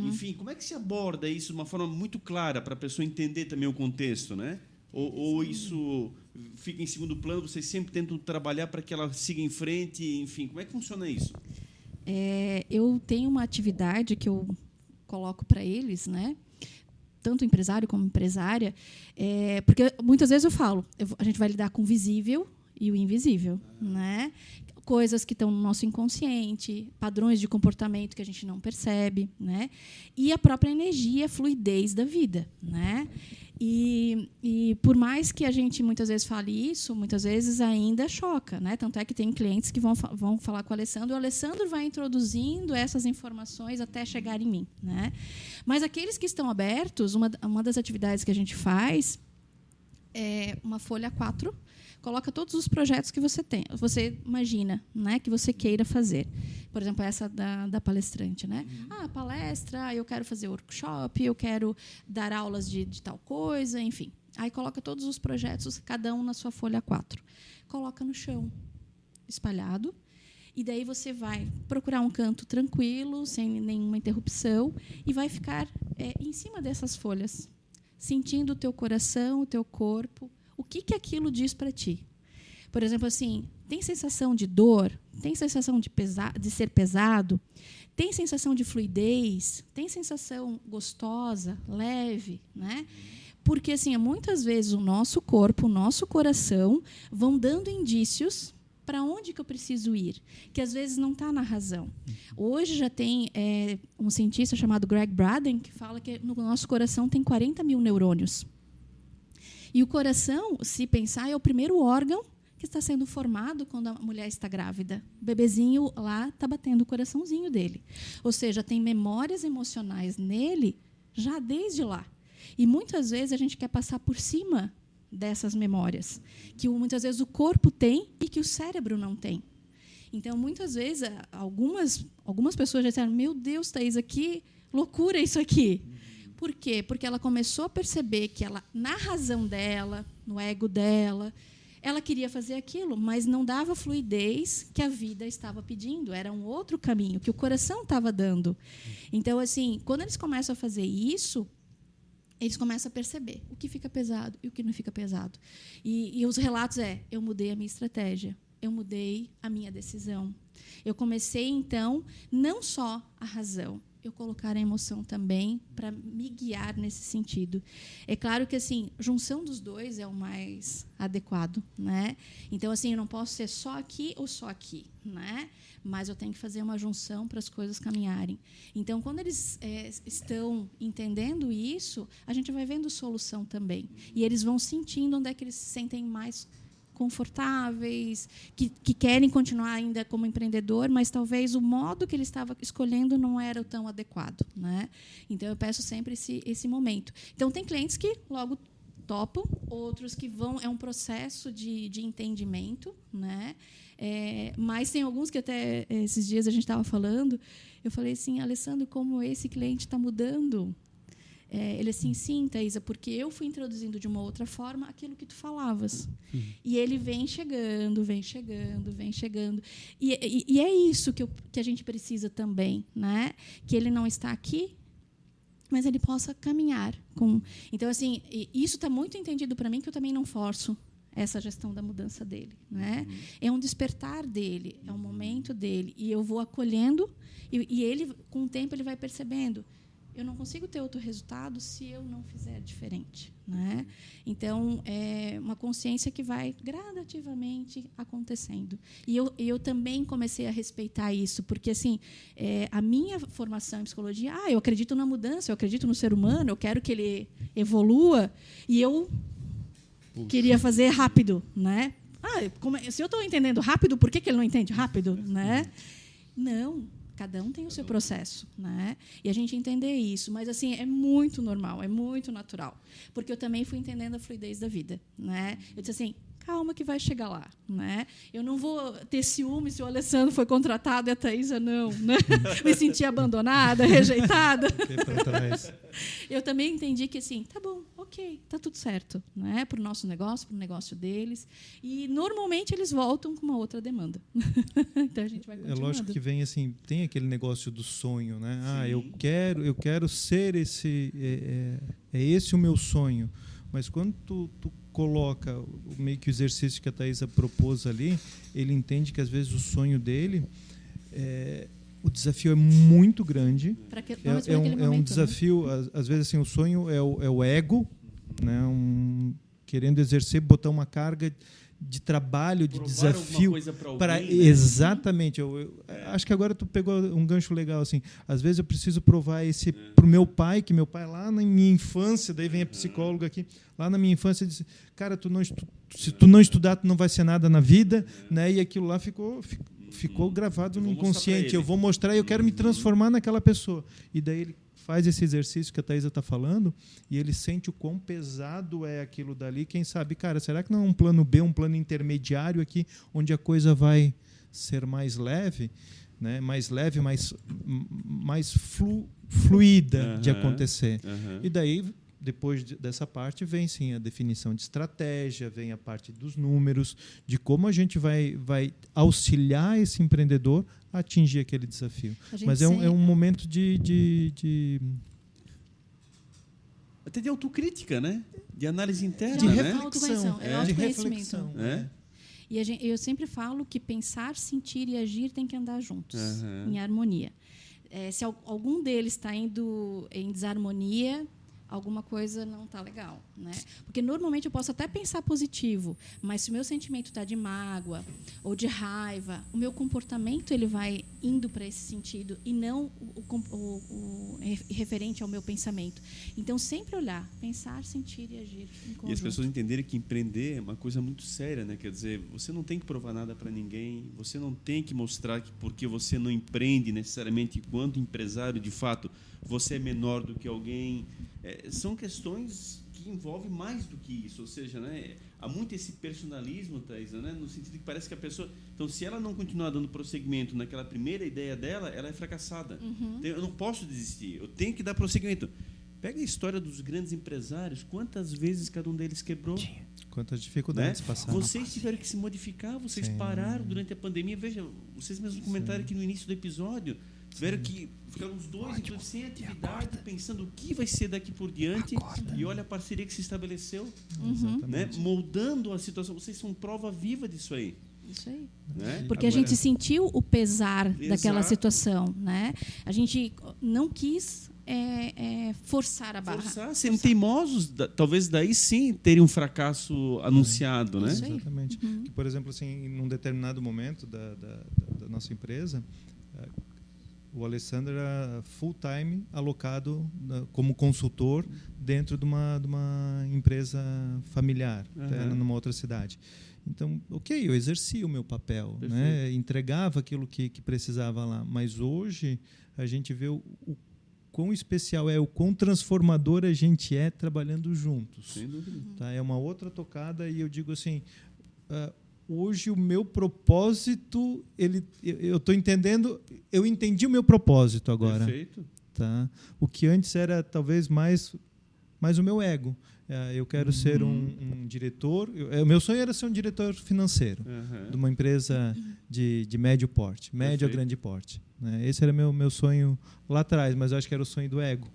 Enfim, como é que se aborda isso de uma forma muito clara para a pessoa entender também o contexto, né? Ou isso fica em segundo plano, vocês sempre tentam trabalhar para que ela siga em frente, enfim, como é que funciona isso? Eu tenho uma atividade que eu coloco para eles, né? Tanto empresário como empresária, porque muitas vezes eu falo, a gente vai lidar com o visível e o invisível, né? Coisas que estão no nosso inconsciente, padrões de comportamento que a gente não percebe, né? E a própria energia, a fluidez da vida, né? E por mais que a gente muitas vezes fale isso, muitas vezes ainda choca, né? Tanto é que tem clientes que vão falar com o Alessandro, e o Alessandro vai introduzindo essas informações até chegar em mim, né? Mas aqueles que estão abertos, uma das atividades que a gente faz é uma folha A4, coloca todos os projetos que você tem, você imagina, né, que você queira fazer. Por exemplo, essa da palestrante, né? Palestra, eu quero fazer workshop, eu quero dar aulas de tal coisa, enfim. Aí coloca todos os projetos, cada um na sua folha A4. Coloca no chão, espalhado, e daí você vai procurar um canto tranquilo, sem nenhuma interrupção, e vai ficar em cima dessas folhas, sentindo o teu coração, o teu corpo, o que aquilo diz para ti. Por exemplo, assim, tem sensação de dor, tem sensação de ser pesado, tem sensação de fluidez, tem sensação gostosa, leve, né? Porque assim, muitas vezes o nosso corpo, o nosso coração vão dando indícios para onde que eu preciso ir, que às vezes não está na razão. Hoje já tem um cientista chamado Greg Braden que fala que no nosso coração tem 40 mil neurônios. E o coração, se pensar, é o primeiro órgão que está sendo formado quando a mulher está grávida. O bebezinho lá está batendo o coraçãozinho dele. Ou seja, tem memórias emocionais nele já desde lá. E muitas vezes a gente quer passar por cima dessas memórias, que muitas vezes o corpo tem e que o cérebro não tem. Então, muitas vezes, algumas pessoas já disseram, meu Deus, Thaisa, que loucura isso aqui. Por quê? Porque ela começou a perceber que ela, na razão dela, no ego dela, ela queria fazer aquilo, mas não dava fluidez que a vida estava pedindo. Era um outro caminho que o coração estava dando. Então, assim, quando eles começam a fazer isso, eles começam a perceber o que fica pesado e o que não fica pesado. E os relatos eu mudei a minha estratégia, eu mudei a minha decisão. Eu comecei, então, não só a razão, eu colocar a emoção também para me guiar nesse sentido. É claro que assim, junção dos dois é o mais adequado, né? Então assim, eu não posso ser só aqui ou só aqui, né? Mas eu tenho que fazer uma junção para as coisas caminharem. Então, quando eles estão entendendo isso, a gente vai vendo solução também. E eles vão sentindo onde é que eles se sentem mais confortáveis, que querem continuar ainda como empreendedor, mas talvez o modo que ele estava escolhendo não era tão adequado, né? Então, eu peço sempre esse momento. Então, tem clientes que logo topam, outros que vão... É um processo de entendimento, né? Mas tem alguns que até esses dias a gente estava falando, eu falei assim, Alessandro, como esse cliente está mudando... ele assim, sim, Thaisa, porque eu fui introduzindo de uma outra forma aquilo que tu falavas. E ele vem chegando, vem chegando, vem chegando. E é isso que a gente precisa também, né? Que ele não está aqui, mas ele possa caminhar. Então, assim, isso está muito entendido para mim, que eu também não forço essa gestão da mudança dele, né? É um despertar dele, é um momento dele. E eu vou acolhendo, e ele, com o tempo, ele vai percebendo. Eu não consigo ter outro resultado se eu não fizer diferente, né? Então, é uma consciência que vai gradativamente acontecendo. E eu também comecei a respeitar isso, porque assim, a minha formação em psicologia, eu acredito na mudança, eu acredito no ser humano, eu quero que ele evolua, e eu queria fazer rápido, né? Se eu estou entendendo rápido, por que ele não entende rápido, né? Não. Cada um tem o seu processo, né? E a gente entender isso, mas assim é muito normal, é muito natural, porque eu também fui entendendo a fluidez da vida, né? Eu disse assim, calma que vai chegar lá, né? Eu não vou ter ciúme se o Alessandro foi contratado e a Thaisa não, né? Me senti abandonada, rejeitada. Eu também entendi que assim, tá bom, ok, tá tudo certo, né? Para o nosso negócio, para o negócio deles, e normalmente eles voltam com uma outra demanda. Então a gente vai continuando. É lógico que vem assim, tem aquele negócio do sonho, né? Eu quero ser esse, é esse o meu sonho. Mas quando tu coloca meio que o exercício que a Thaisa propôs ali, ele entende que às vezes o sonho dele o desafio é muito grande. É um desafio, né? Às vezes assim, o sonho é o ego, né? Querendo exercer, botar uma carga de trabalho, de desafio para exatamente. Eu acho que agora tu pegou um gancho legal assim. Às vezes eu preciso provar esse pro meu pai, que meu pai lá na minha infância, daí vem a psicóloga aqui, lá na minha infância disse: "Cara, se tu não estudar, tu não vai ser nada na vida", né? E aquilo lá ficou gravado no inconsciente. Eu vou mostrar e eu quero me transformar naquela pessoa. E daí ele faz esse exercício que a Thaisa está falando e ele sente o quão pesado é aquilo dali. Quem sabe, cara, será que não é um plano B, um plano intermediário aqui, onde a coisa vai ser mais leve, né? Mais leve, mais fluida de acontecer. E daí, depois dessa parte, vem sim a definição de estratégia, vem a parte dos números, de como a gente vai auxiliar esse empreendedor a atingir aquele desafio. Mas é um momento até de autocrítica, né? De análise interna, de né? reflexão, de reflexão. E eu sempre falo que pensar, sentir e agir tem que andar juntos, em harmonia. Se algum deles está indo em desarmonia, alguma coisa não está legal, né? Porque normalmente eu posso até pensar positivo, mas se o meu sentimento está de mágoa ou de raiva, o meu comportamento ele vai indo para esse sentido e não o referente ao meu pensamento. Então sempre olhar, pensar, sentir e agir em conjunto. E as pessoas entenderem que empreender é uma coisa muito séria, né? Quer dizer, você não tem que provar nada para ninguém, você não tem que mostrar que porque você não empreende necessariamente enquanto empresário, de fato, você é menor do que alguém. São questões que envolvem mais do que isso, ou seja, né, há muito esse personalismo, Thaisa, né, no sentido que parece que a pessoa... Então, se ela não continuar dando prosseguimento naquela primeira ideia dela, ela é fracassada. Então, eu não posso desistir, eu tenho que dar prosseguimento. Pega a história dos grandes empresários, quantas vezes cada um deles quebrou? Quantas dificuldades passaram. Vocês tiveram que se modificar, vocês pararam durante a pandemia. Veja, vocês mesmos comentaram aqui no início do episódio, tiveram que ficar uns 2 inclusive sem atividade, pensando o que vai ser daqui por diante. E olha a parceria que se estabeleceu, né? Moldando a situação. Vocês são prova viva disso aí. Isso aí. Né? Porque agora, a gente sentiu o pesar daquela situação, né? A gente não quis forçar a barra. Sendo teimosos, talvez daí sim terem um fracasso anunciado, né? Exatamente. Que, por exemplo, assim, num determinado momento da nossa empresa, o Alessandro era full-time alocado como consultor dentro de uma empresa familiar, numa outra cidade. Então, eu exercia o meu papel, né? Entregava aquilo que precisava lá. Mas hoje a gente vê o quão especial o quão transformador a gente é trabalhando juntos. Sem dúvida. Tá? É uma outra tocada e eu digo assim... hoje o meu propósito, eu estou entendendo, eu entendi o meu propósito agora. Perfeito. Tá? O que antes era talvez mais o meu ego. Eu quero ser um diretor. O meu sonho era ser um diretor financeiro de uma empresa de médio porte, médio a grande porte. Né? Esse era meu sonho lá atrás, mas eu acho que era o sonho do ego.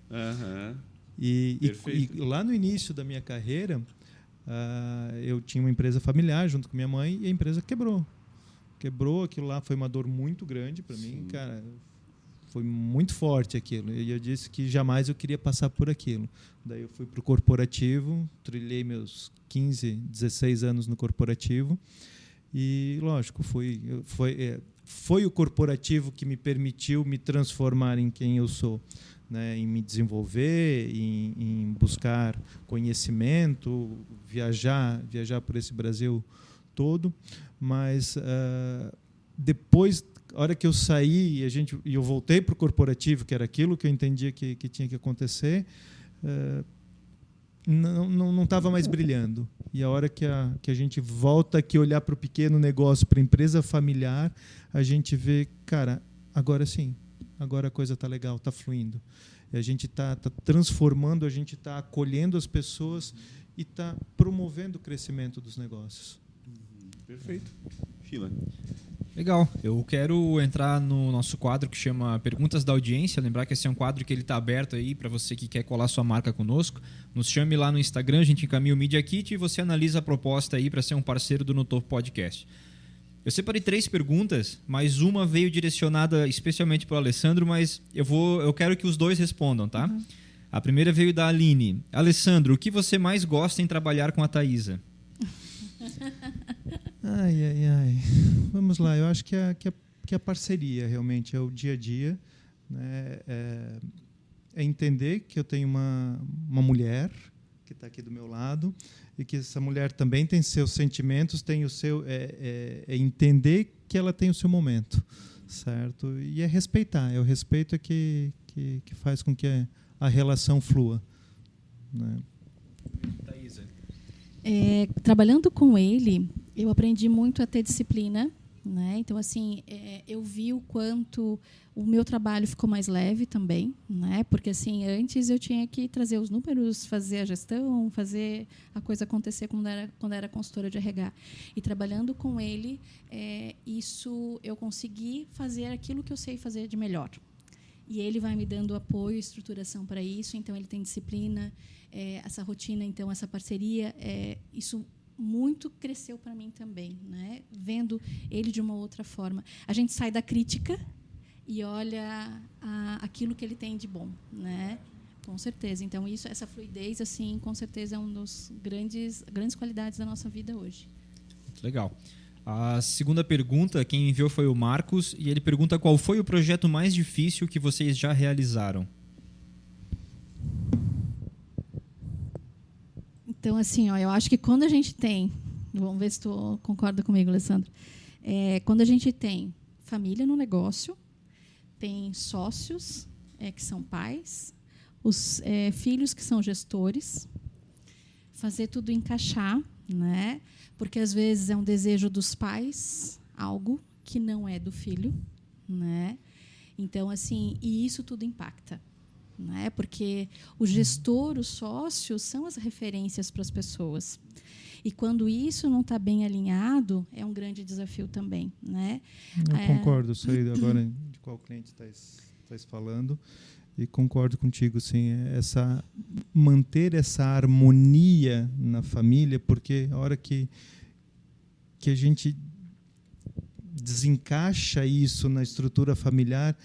E lá no início da minha carreira, eu tinha uma empresa familiar junto com minha mãe e a empresa quebrou. Aquilo lá foi uma dor muito grande para mim, cara. Foi muito forte aquilo. E eu disse que jamais eu queria passar por aquilo. Daí eu fui para o corporativo, trilhei meus 15, 16 anos no corporativo. E, lógico, foi o corporativo que me permitiu me transformar em quem eu sou. Né, em me desenvolver, em buscar conhecimento, viajar por esse Brasil todo. Mas depois, a hora que eu saí e eu voltei para o corporativo, que era aquilo que eu entendia que tinha que acontecer, não estava mais brilhando. E a hora que a gente volta aqui olhar para o pequeno negócio, para a empresa familiar, a gente vê, cara, agora sim. Agora a coisa está legal, está fluindo. E a gente está transformando, a gente está acolhendo as pessoas e está promovendo o crescimento dos negócios. Perfeito. Fila. Legal. Eu quero entrar no nosso quadro que chama Perguntas da Audiência. Lembrar que esse é um quadro que ele está aberto aí para você que quer colar sua marca conosco. Nos chame lá no Instagram, a gente encaminha o Media Kit e você analisa a proposta aí para ser um parceiro do No Topo Podcast. Eu separei 3 perguntas, mas uma veio direcionada especialmente para o Alessandro, mas eu quero que os dois respondam, tá? A primeira veio da Aline. Alessandro, o que você mais gosta em trabalhar com a Thaisa? Ai. Vamos lá, eu acho que a parceria realmente é o dia a dia. Né? É entender que eu tenho uma mulher que está aqui do meu lado e que essa mulher também tem seus sentimentos, tem o seu entender que ela tem o seu momento, certo? E respeitar, o respeito que faz com que a relação flua, né? Thaisa. Trabalhando com ele, eu aprendi muito a ter disciplina. Né? Então, assim, eu vi o quanto o meu trabalho ficou mais leve também, né? Porque assim, antes eu tinha que trazer os números, fazer a gestão, fazer a coisa acontecer quando era consultora de RH. E trabalhando com ele, isso eu consegui fazer aquilo que eu sei fazer de melhor. E ele vai me dando apoio e estruturação para isso. Então, ele tem disciplina, essa rotina, então essa parceria, isso muito cresceu para mim também, né? Vendo ele de uma outra forma. A gente sai da crítica e olha aquilo que ele tem de bom, né? Com certeza. Então essa fluidez, assim, com certeza é um dos grandes qualidades da nossa vida hoje. Muito legal. A segunda pergunta, quem enviou foi o Marcos, e ele pergunta qual foi o projeto mais difícil que vocês já realizaram. Então, assim, eu acho que quando a gente tem... Vamos ver se tu concorda comigo, Alessandro. Quando a gente tem família no negócio, tem sócios que são pais, os filhos que são gestores, fazer tudo encaixar, né? Porque, às vezes, é um desejo dos pais, algo que não é do filho, né? Então, assim, e isso tudo impacta. Né? Porque o gestor, os sócios, são as referências para as pessoas. E quando isso não está bem alinhado, é um grande desafio também. Né? Eu concordo, sei agora de qual cliente estás falando, e concordo contigo, sim, manter essa harmonia na família, porque a hora que a gente desencaixa isso na estrutura familiar,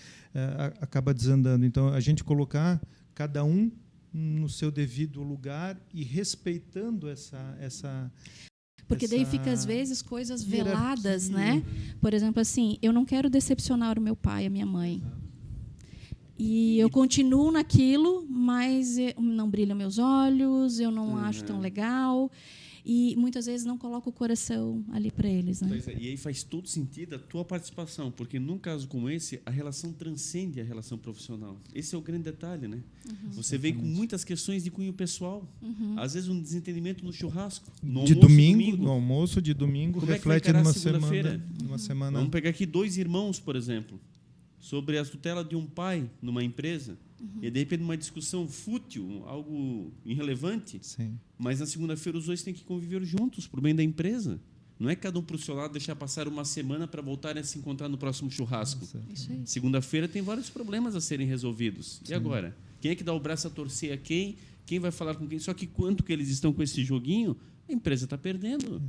acaba desandando. Então, a gente colocar cada um no seu devido lugar e respeitando essa porque daí fica, às vezes, coisas veladas, né? Por exemplo, assim, eu não quero decepcionar o meu pai e a minha mãe. E eu continuo naquilo, mas não brilham meus olhos, eu não acho tão legal. E muitas vezes não coloco o coração ali para eles. Né? E aí faz todo sentido a tua participação, porque num caso como esse, a relação transcende a relação profissional. Esse é o grande detalhe, né? Você vem com muitas questões de cunho pessoal. Às vezes um desentendimento no churrasco, no almoço de domingo, como reflete numa semana. Vamos pegar aqui 2 irmãos, por exemplo, sobre a tutela de um pai numa empresa. E de repente uma discussão fútil, algo irrelevante. Sim. Mas na segunda-feira os dois têm que conviver juntos para o bem da empresa. Não é cada um para o seu lado deixar passar uma semana para voltarem a se encontrar no próximo churrasco. Isso aí. Segunda-feira tem vários problemas a serem resolvidos. Sim. E agora? Quem é que dá o braço a torcer a quem? Quem vai falar com quem? Só que quanto que eles estão com esse joguinho, a empresa está perdendo.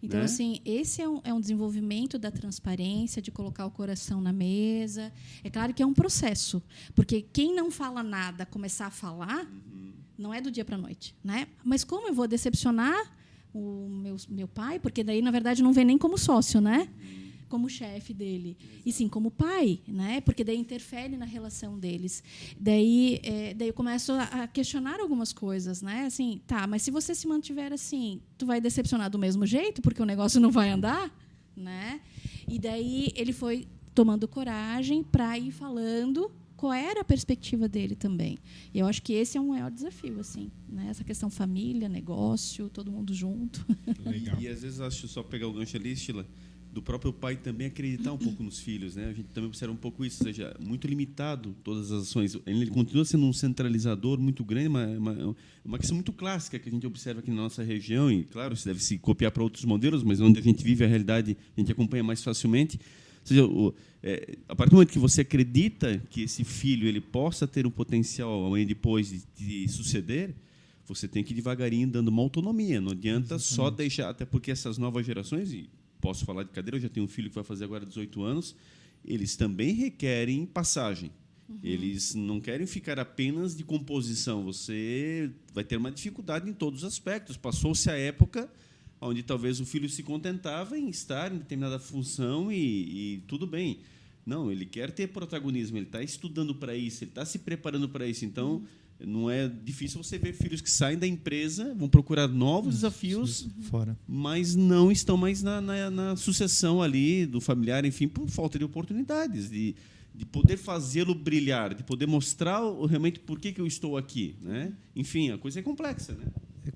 Então, né? assim, esse é um desenvolvimento da transparência, de colocar o coração na mesa. É claro que é um processo, porque quem não fala nada, começar a falar, não é do dia para a noite. Né? Mas como eu vou decepcionar o meu pai? Porque daí, na verdade, não vem nem como sócio, né? Como chefe dele, e sim como pai, né? Porque daí interfere na relação deles. Daí eu começo a questionar algumas coisas, né? Assim, tá, mas se você se mantiver assim, tu vai decepcionar do mesmo jeito, porque o negócio não vai andar, né? E daí ele foi tomando coragem para ir falando qual era a perspectiva dele também. E eu acho que esse é um maior desafio, assim, né? Essa questão família, negócio, todo mundo junto. Legal. E às vezes acho só pegar o gancho ali, Sheila, do próprio pai também acreditar um pouco nos filhos, né? A gente também observa um pouco isso, ou seja, muito limitado todas as ações. Ele continua sendo um centralizador muito grande, uma questão muito clássica que a gente observa aqui na nossa região, e claro, isso deve se copiar para outros modelos, mas onde a gente vive a realidade, a gente acompanha mais facilmente. Ou seja, a partir do momento que você acredita que esse filho ele possa ter o potencial amanhã depois de suceder, você tem que ir devagarinho dando uma autonomia. Não adianta só deixar, até porque essas novas gerações, e posso falar de cadeira, eu já tenho um filho que vai fazer agora 18 anos, eles também requerem passagem. Eles não querem ficar apenas de composição. Você vai ter uma dificuldade em todos os aspectos. Passou-se a época onde talvez o filho se contentava em estar em determinada função e tudo bem. Não, ele quer ter protagonismo, ele está estudando para isso, ele está se preparando para isso. Então, não é difícil você ver filhos que saem da empresa, vão procurar novos desafios, fora, mas não estão mais na sucessão ali do familiar, enfim, por falta de oportunidades, de poder fazê-lo brilhar, de poder mostrar realmente por que eu estou aqui, né? Enfim, a coisa é complexa, né?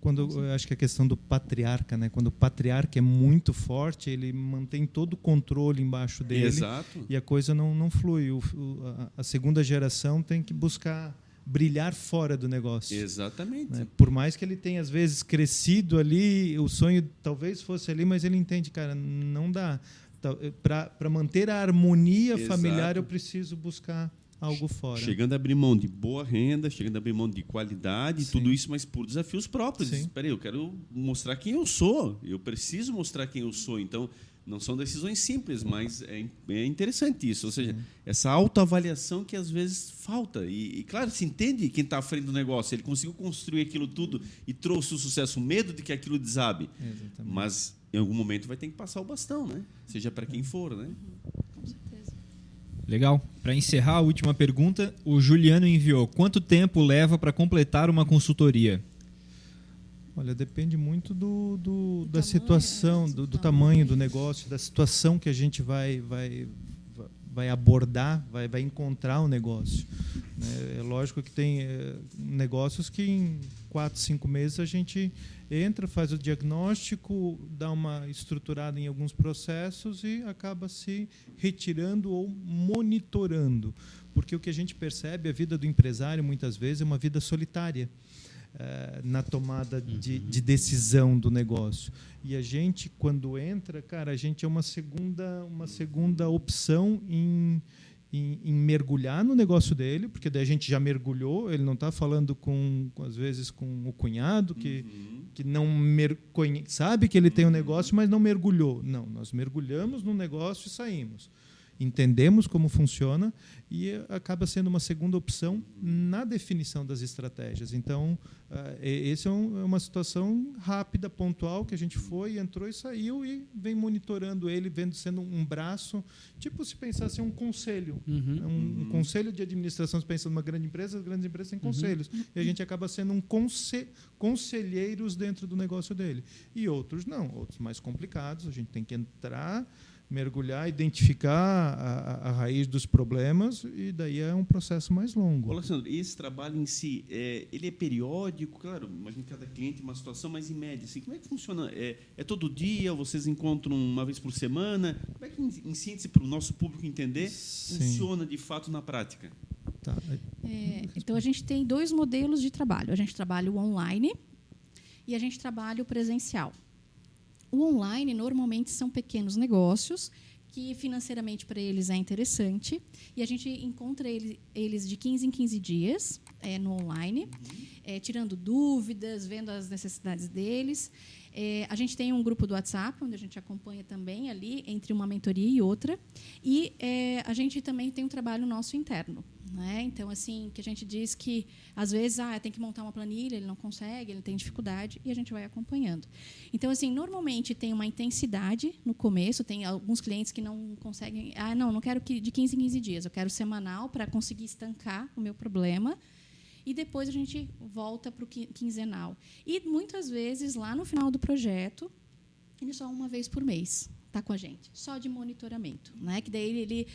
Eu acho que a questão do patriarca, né? Quando o patriarca é muito forte, ele mantém todo o controle embaixo dele. Exato. E a coisa não flui. A segunda geração tem que buscar brilhar fora do negócio. Exatamente. Né? Por mais que ele tenha, às vezes, crescido ali, o sonho talvez fosse ali, mas ele entende, cara, não dá. Para manter a harmonia familiar, eu preciso buscar algo fora. Chegando a abrir mão de boa renda, chegando a abrir mão de qualidade, Sim. tudo isso, mas por desafios próprios. Sim. Espera aí, eu quero mostrar quem eu sou. Eu preciso mostrar quem eu sou. Então, não são decisões simples, mas é interessante isso. Ou seja, essa autoavaliação que às vezes falta. E claro, se entende quem está à frente do negócio. Ele conseguiu construir aquilo tudo e trouxe o sucesso, o medo de que aquilo desabe. Exatamente. Mas em algum momento vai ter que passar o bastão, né? Seja para quem for, né? Com certeza. Legal. Para encerrar, a última pergunta, o Juliano enviou: quanto tempo leva para completar uma consultoria? Olha, depende muito da tamanho, situação, né? do tamanho do negócio, da situação que a gente vai abordar, vai encontrar o negócio. Né? É lógico que tem negócios que em 4, 5 meses a gente entra, faz o diagnóstico, dá uma estruturada em alguns processos e acaba se retirando ou monitorando. Porque o que a gente percebe, a vida do empresário, muitas vezes, é uma vida solitária. Na tomada de decisão do negócio. E a gente, quando entra, cara, a gente é uma segunda opção em mergulhar no negócio dele, porque daí a gente já mergulhou, ele não está falando às vezes com o cunhado, que não sabe que ele tem um negócio, mas não mergulhou. Não, nós mergulhamos no negócio e saímos. Entendemos como funciona e acaba sendo uma segunda opção na definição das estratégias. Então, essa é uma situação rápida, pontual, que a gente foi, entrou e saiu e vem monitorando ele, sendo um braço, tipo se pensasse um conselho. Um conselho de administração, se pensa numa grande empresa, as grandes empresas têm conselhos. E a gente acaba sendo conselheiros dentro do negócio dele. E outros não, outros mais complicados, a gente tem que entrar, mergulhar, identificar a raiz dos problemas e daí é um processo mais longo. Ô, Alessandro, esse trabalho em si, ele é periódico? Claro, imagino que cada cliente uma situação, mas em média, assim, como é que funciona? É todo dia? Vocês encontram uma vez por semana? Como é que, em síntese, para o nosso público entender, funciona de fato na prática? Tá. Então, a gente tem 2 modelos de trabalho. A gente trabalha o online e a gente trabalha o presencial. O online, normalmente, são pequenos negócios que, financeiramente, para eles é interessante. E a gente encontra eles de 15 em 15 dias no online, tirando dúvidas, vendo as necessidades deles. A gente tem um grupo do WhatsApp, onde a gente acompanha também ali, entre uma mentoria e outra. E a gente também tem um trabalho nosso interno. Né? Então, assim, que a gente diz que, às vezes, tem que montar uma planilha, ele não consegue, ele tem dificuldade, e a gente vai acompanhando. Então, assim, normalmente tem uma intensidade no começo, tem alguns clientes que não conseguem... não quero de 15 em 15 dias, eu quero semanal para conseguir estancar o meu problema, e depois a gente volta para o quinzenal. E, muitas vezes, lá no final do projeto, ele só uma vez por mês está com a gente, só de monitoramento, né? Que daí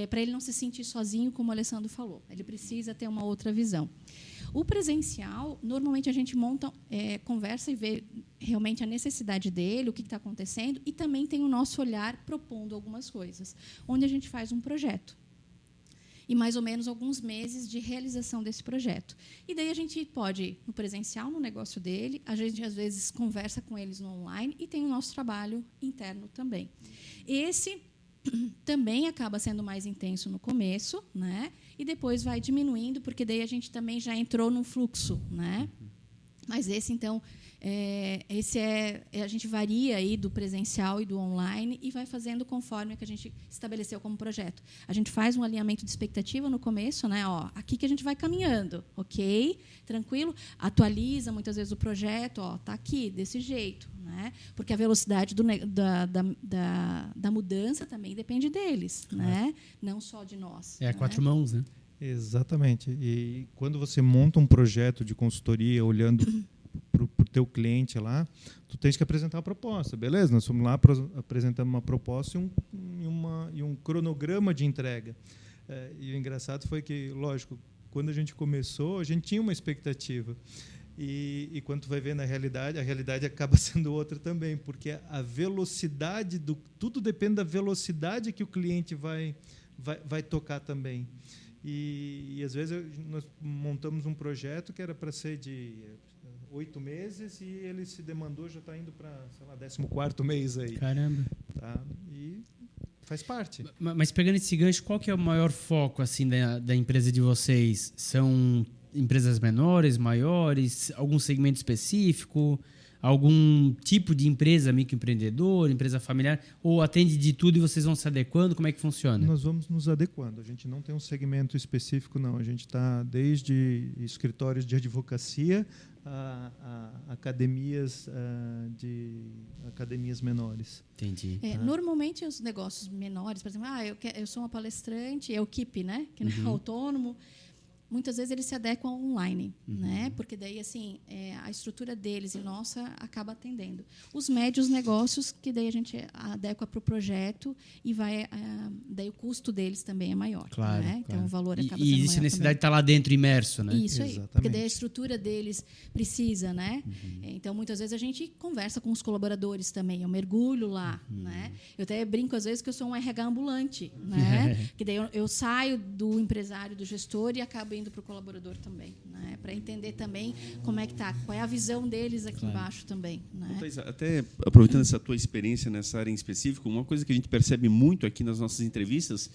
para ele não se sentir sozinho, como o Alessandro falou, ele precisa ter uma outra visão. O presencial, normalmente a gente monta, conversa e vê realmente a necessidade dele, o que está acontecendo, e também tem o nosso olhar propondo algumas coisas, onde a gente faz um projeto. E mais ou menos alguns meses de realização desse projeto. E daí a gente pode ir no presencial, no negócio dele, a gente às vezes conversa com eles no online e tem o nosso trabalho interno também. Esse também acaba sendo mais intenso no começo, né? E depois vai diminuindo, porque daí a gente também já entrou num fluxo, né? Mas esse, então, a gente varia aí do presencial e do online e vai fazendo conforme o que a gente estabeleceu como projeto. A gente faz um alinhamento de expectativa no começo, né? Aqui que a gente vai caminhando, ok? Tranquilo? Atualiza muitas vezes o projeto, está aqui, desse jeito, né? Porque a velocidade da mudança também depende deles, né? Não só de nós. A 4 mãos, né? Exatamente. E quando você monta um projeto de consultoria olhando para o teu cliente lá, tu tens que apresentar uma proposta, beleza? Nós fomos lá, apresentamos uma proposta e um cronograma de entrega. E o engraçado foi que, lógico, quando a gente começou, a gente tinha uma expectativa. E quando tu vai ver na realidade, a realidade acaba sendo outra também, porque a velocidade tudo depende da velocidade que o cliente vai tocar também. E às vezes nós montamos um projeto que era para ser de 8 meses e ele se demandou, já está indo para, sei lá, 14º mês aí. Caramba. Tá? E faz parte. Mas pegando esse gancho, qual que é o maior foco assim da empresa de vocês? São empresas menores, maiores, algum segmento específico, algum tipo de empresa, microempreendedor, empresa familiar, ou atende de tudo e vocês vão se adequando? Como é que funciona? Nós vamos nos adequando. A gente não tem um segmento específico, não. A gente está desde escritórios de advocacia a academias menores. Entendi. Normalmente os negócios menores, por exemplo, eu sou uma palestrante, é o KIP, né? Que não é autônomo. Muitas vezes eles se adequam online, né? Porque daí assim a estrutura deles e nossa acaba atendendo. Os médios negócios que daí a gente adequa para o projeto e daí o custo deles também é maior, Claro, né? claro. Então o valor acaba sendo E maior existe necessidade de também. estar lá dentro imerso, né? Isso aí, Exatamente. porque daí a estrutura deles precisa, né? Então, muitas vezes a gente conversa com os colaboradores também, eu mergulho lá, né? Eu até brinco às vezes que eu sou um RH ambulante, né? Que daí eu saio do empresário, do gestor e acabo indo para o colaborador também, né? Para entender também como é que tá, qual é a visão deles aqui embaixo também, né? Thais, até aproveitando essa tua experiência nessa área em específico, uma coisa que a gente percebe muito aqui nas nossas entrevistas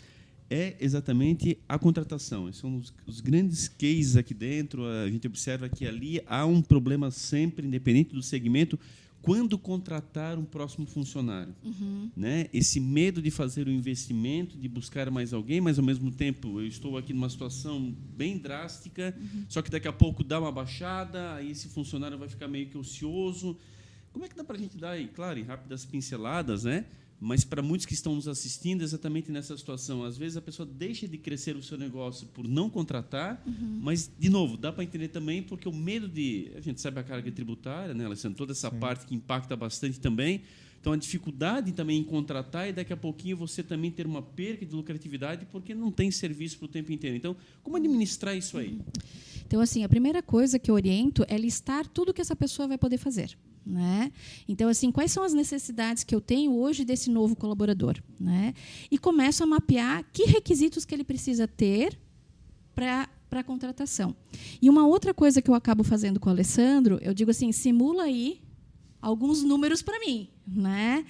é exatamente a contratação. Esses são os grandes cases aqui dentro. A gente observa que ali há um problema sempre, independente do segmento, quando contratar um próximo funcionário. Né? Esse medo de fazer o investimento, de buscar mais alguém, mas, ao mesmo tempo, eu estou aqui numa situação bem drástica, só que daqui a pouco dá uma baixada, aí esse funcionário vai ficar meio que ocioso. Como é que dá para a gente dar, claro, em rápidas pinceladas, né? Mas para muitos que estão nos assistindo, exatamente nessa situação, às vezes a pessoa deixa de crescer o seu negócio por não contratar, mas, de novo, dá para entender também porque o medo de... A gente sabe a carga tributária, né, Alessandro? Toda essa parte que impacta bastante também. Então, a dificuldade também em contratar e, daqui a pouquinho, você também ter uma perda de lucratividade porque não tem serviço para o tempo inteiro. Então, como administrar isso aí? Então, assim, a primeira coisa que eu oriento é listar tudo que essa pessoa vai poder fazer, né? Então, assim, quais são as necessidades que eu tenho hoje desse novo colaborador, né? E começo a mapear que requisitos que ele precisa ter para a contratação. E uma outra coisa que eu acabo fazendo com o Alessandro, eu digo assim, simula aí alguns números para mim, né?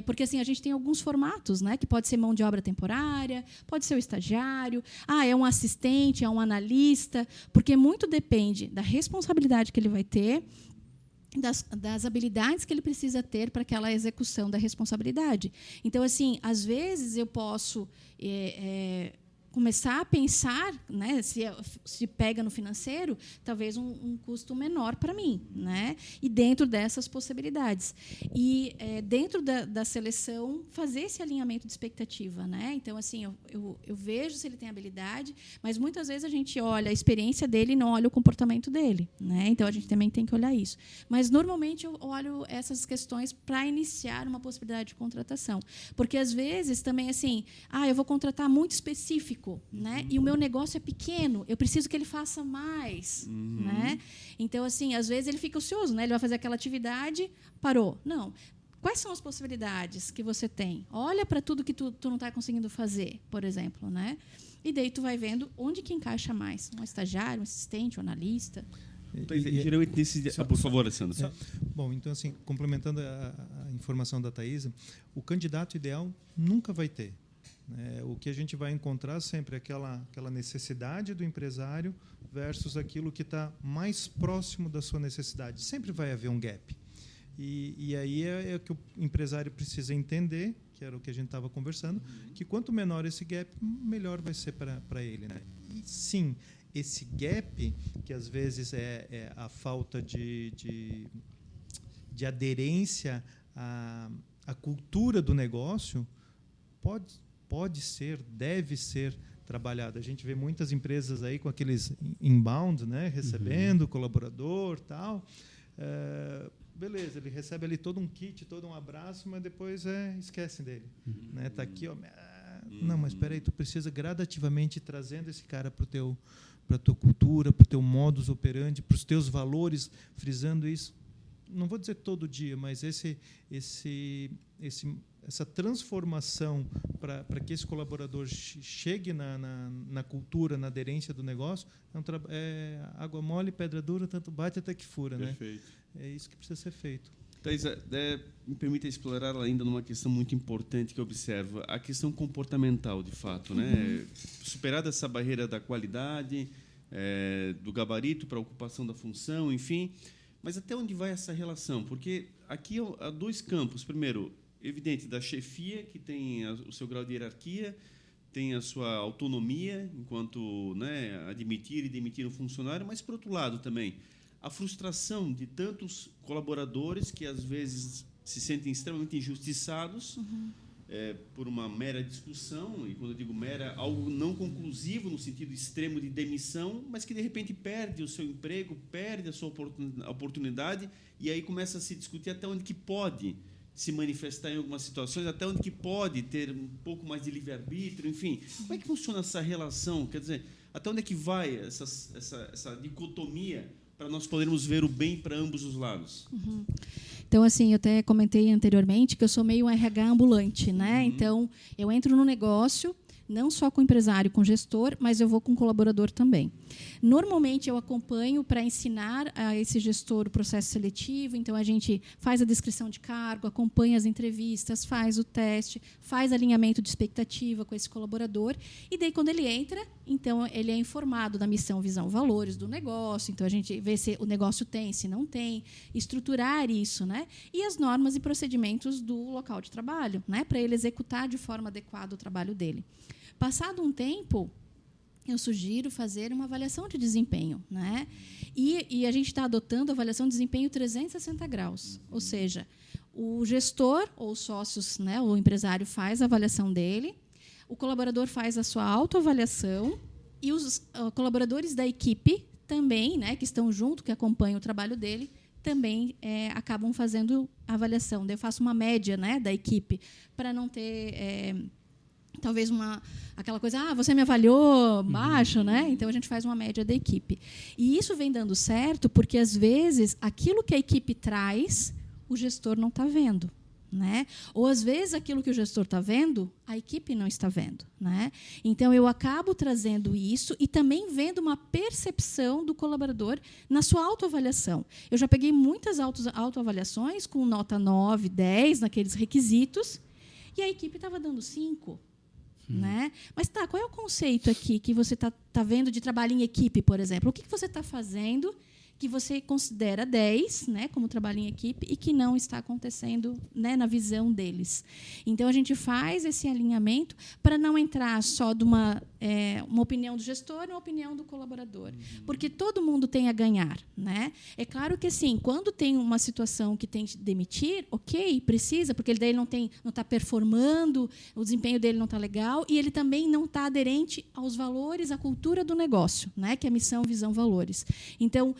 Porque assim a gente tem alguns formatos, né? Que pode ser mão de obra temporária, pode ser o estagiário, é um assistente, é um analista, porque muito depende da responsabilidade que ele vai ter, das habilidades que ele precisa ter para aquela execução da responsabilidade. Então, assim, às vezes eu posso começar a pensar, né, se pega no financeiro, talvez um custo menor para mim, né? E dentro dessas possibilidades. E dentro da seleção, fazer esse alinhamento de expectativa, né? Então, assim, eu vejo se ele tem habilidade, mas muitas vezes a gente olha a experiência dele e não olha o comportamento dele, né? Então, a gente também tem que olhar isso. Mas, normalmente, eu olho essas questões para iniciar uma possibilidade de contratação. Porque, às vezes, também, assim, eu vou contratar muito específico, né? E o meu negócio é pequeno, eu preciso que ele faça mais, né? Então, assim, às vezes ele fica ocioso, né? Ele vai fazer aquela atividade, parou. Não. Quais são as possibilidades que você tem? Olha para tudo que tu não está conseguindo fazer, por exemplo, né? E daí tu vai vendo onde que encaixa mais. Um estagiário, um assistente, um analista. Geralmente nesse... por favor, Alessandro. Bom, então, assim, complementando a informação da Thaisa, o candidato ideal nunca vai ter. O que a gente vai encontrar sempre é aquela necessidade do empresário versus aquilo que está mais próximo da sua necessidade. Sempre vai haver um gap. E aí é o que o empresário precisa entender, que era o que a gente estava conversando, que quanto menor esse gap, melhor vai ser para ele, né? E, sim, esse gap, que às vezes é a falta de aderência à cultura do negócio, pode ser, deve ser trabalhado. A gente vê muitas empresas aí com aqueles inbound, né, recebendo colaborador, tal. Beleza, ele recebe ali todo um kit, todo um abraço, mas depois esquecem dele. Né? Tá aqui, ó. Não, mas espera aí, tu precisa gradativamente ir trazendo esse cara para a tua cultura, para o teu modus operandi, para os teus valores, frisando isso. Não vou dizer todo dia, mas essa transformação para que esse colaborador chegue na cultura, na aderência do negócio, água mole, pedra dura, tanto bate até que fura. Perfeito. Né? É isso que precisa ser feito. Thais, me permita explorar ainda numa questão muito importante que eu observo, a questão comportamental, de fato, né? Superada essa barreira da qualidade, do gabarito para a ocupação da função, enfim, mas até onde vai essa relação? Porque aqui há dois campos. Primeiro, evidente, da chefia, que tem o seu grau de hierarquia, tem a sua autonomia enquanto, né, admitir e demitir um funcionário, mas, por outro lado, também a frustração de tantos colaboradores que, às vezes, se sentem extremamente injustiçados por uma mera discussão, e, quando eu digo mera, algo não conclusivo no sentido extremo de demissão, mas que, de repente, perde o seu emprego, perde a sua oportunidade, e aí começa a se discutir até onde que pode se manifestar em algumas situações, até onde que pode ter um pouco mais de livre-arbítrio, enfim. Como é que funciona essa relação? Quer dizer, até onde é que vai essa dicotomia para nós podermos ver o bem para ambos os lados? Então, assim, eu até comentei anteriormente que eu sou meio um RH ambulante, né? Então, eu entro no negócio, não só com o empresário, com o gestor, mas eu vou com o colaborador também. Normalmente, eu acompanho para ensinar a esse gestor o processo seletivo. Então, a gente faz a descrição de cargo, acompanha as entrevistas, faz o teste, faz alinhamento de expectativa com esse colaborador. E daí, quando ele entra, então, ele é informado da missão, visão, valores do negócio. Então, a gente vê se o negócio tem, se não tem, estruturar isso, né? E as normas e procedimentos do local de trabalho, né? Para ele executar de forma adequada o trabalho dele. Passado um tempo, eu sugiro fazer uma avaliação de desempenho, né? E a gente está adotando a avaliação de desempenho 360 graus. Ou seja, o gestor ou os sócios, né, o empresário faz a avaliação dele, o colaborador faz a sua autoavaliação e os colaboradores da equipe também, né, que estão junto, que acompanham o trabalho dele, também acabam fazendo a avaliação. Daí eu faço uma média, né, da equipe, para não ter... talvez aquela coisa, você me avaliou baixo, né? Então, a gente faz uma média da equipe. E isso vem dando certo porque, às vezes, aquilo que a equipe traz, o gestor não está vendo, né? Ou, às vezes, aquilo que o gestor está vendo, a equipe não está vendo, né? Então, eu acabo trazendo isso e também vendo uma percepção do colaborador na sua autoavaliação. Eu já peguei muitas autoavaliações com nota 9, 10, naqueles requisitos, e a equipe estava dando 5. Né? Mas qual é o conceito aqui que você está vendo de trabalho em equipe, por exemplo? O que você está fazendo que você considera 10, né, como trabalho em equipe, e que não está acontecendo, né, na visão deles? Então, a gente faz esse alinhamento para não entrar só de uma opinião do gestor e uma opinião do colaborador, porque todo mundo tem a ganhar, né? É claro que, assim, quando tem uma situação que tem que demitir, ok, precisa, porque ele daí não está performando, o desempenho dele não está legal, e ele também não está aderente aos valores, à cultura do negócio, né, que é missão, visão, valores. Então,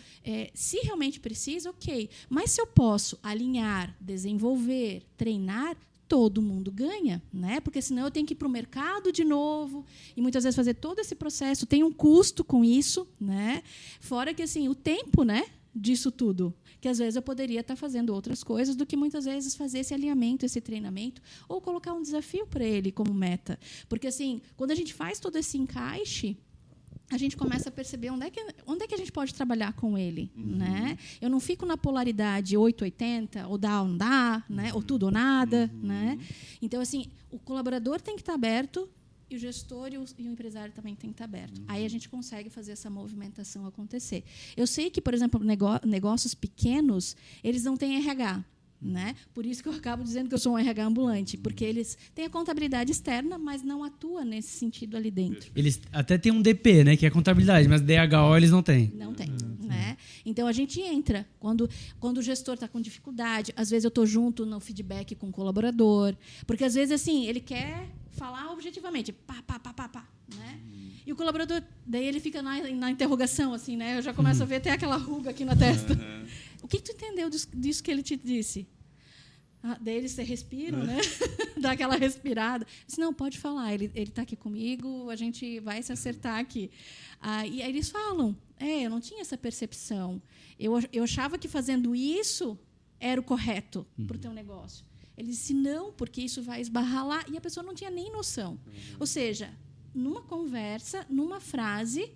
se realmente precisa, ok. Mas se eu posso alinhar, desenvolver, treinar, todo mundo ganha, né? Porque senão eu tenho que ir para o mercado de novo e muitas vezes fazer todo esse processo, tem um custo com isso, né? Fora que, assim, o tempo, né, disso tudo, que às vezes eu poderia estar fazendo outras coisas do que muitas vezes fazer esse alinhamento, esse treinamento, ou colocar um desafio para ele como meta. Porque, assim, quando a gente faz todo esse encaixe, a gente começa a perceber onde é que a gente pode trabalhar com ele, né? Eu não fico na polaridade 8-80, ou dá ou não dá, né? Ou tudo ou nada, né? Então, assim, o colaborador tem que estar aberto e o gestor e o empresário também tem que estar aberto. Aí a gente consegue fazer essa movimentação acontecer. Eu sei que, por exemplo, negócios pequenos, eles não têm RH. Né? Por isso que eu acabo dizendo que eu sou um RH ambulante, porque eles têm a contabilidade externa, mas não atua nesse sentido ali dentro. Eles até têm um DP, né, que é a contabilidade, mas DHO eles não têm. Não tem. Né? Então, a gente entra. Quando o gestor está com dificuldade, às vezes eu estou junto no feedback com o colaborador, porque, às vezes, assim, ele quer falar objetivamente, pá, né? E o colaborador, daí ele fica na interrogação, assim, né? Eu já começo a ver até aquela ruga aqui na testa. O que tu entendeu disso que ele te disse? Daí eles respiram, né? Dá aquela respirada. Disse, não, pode falar, ele está aqui comigo, a gente vai se acertar aqui. E aí eles falam, eu não tinha essa percepção. Eu achava que fazendo isso era o correto para o teu negócio. Ele disse, não, porque isso vai esbarrar lá. E a pessoa não tinha nem noção. Ou seja, numa conversa, numa frase,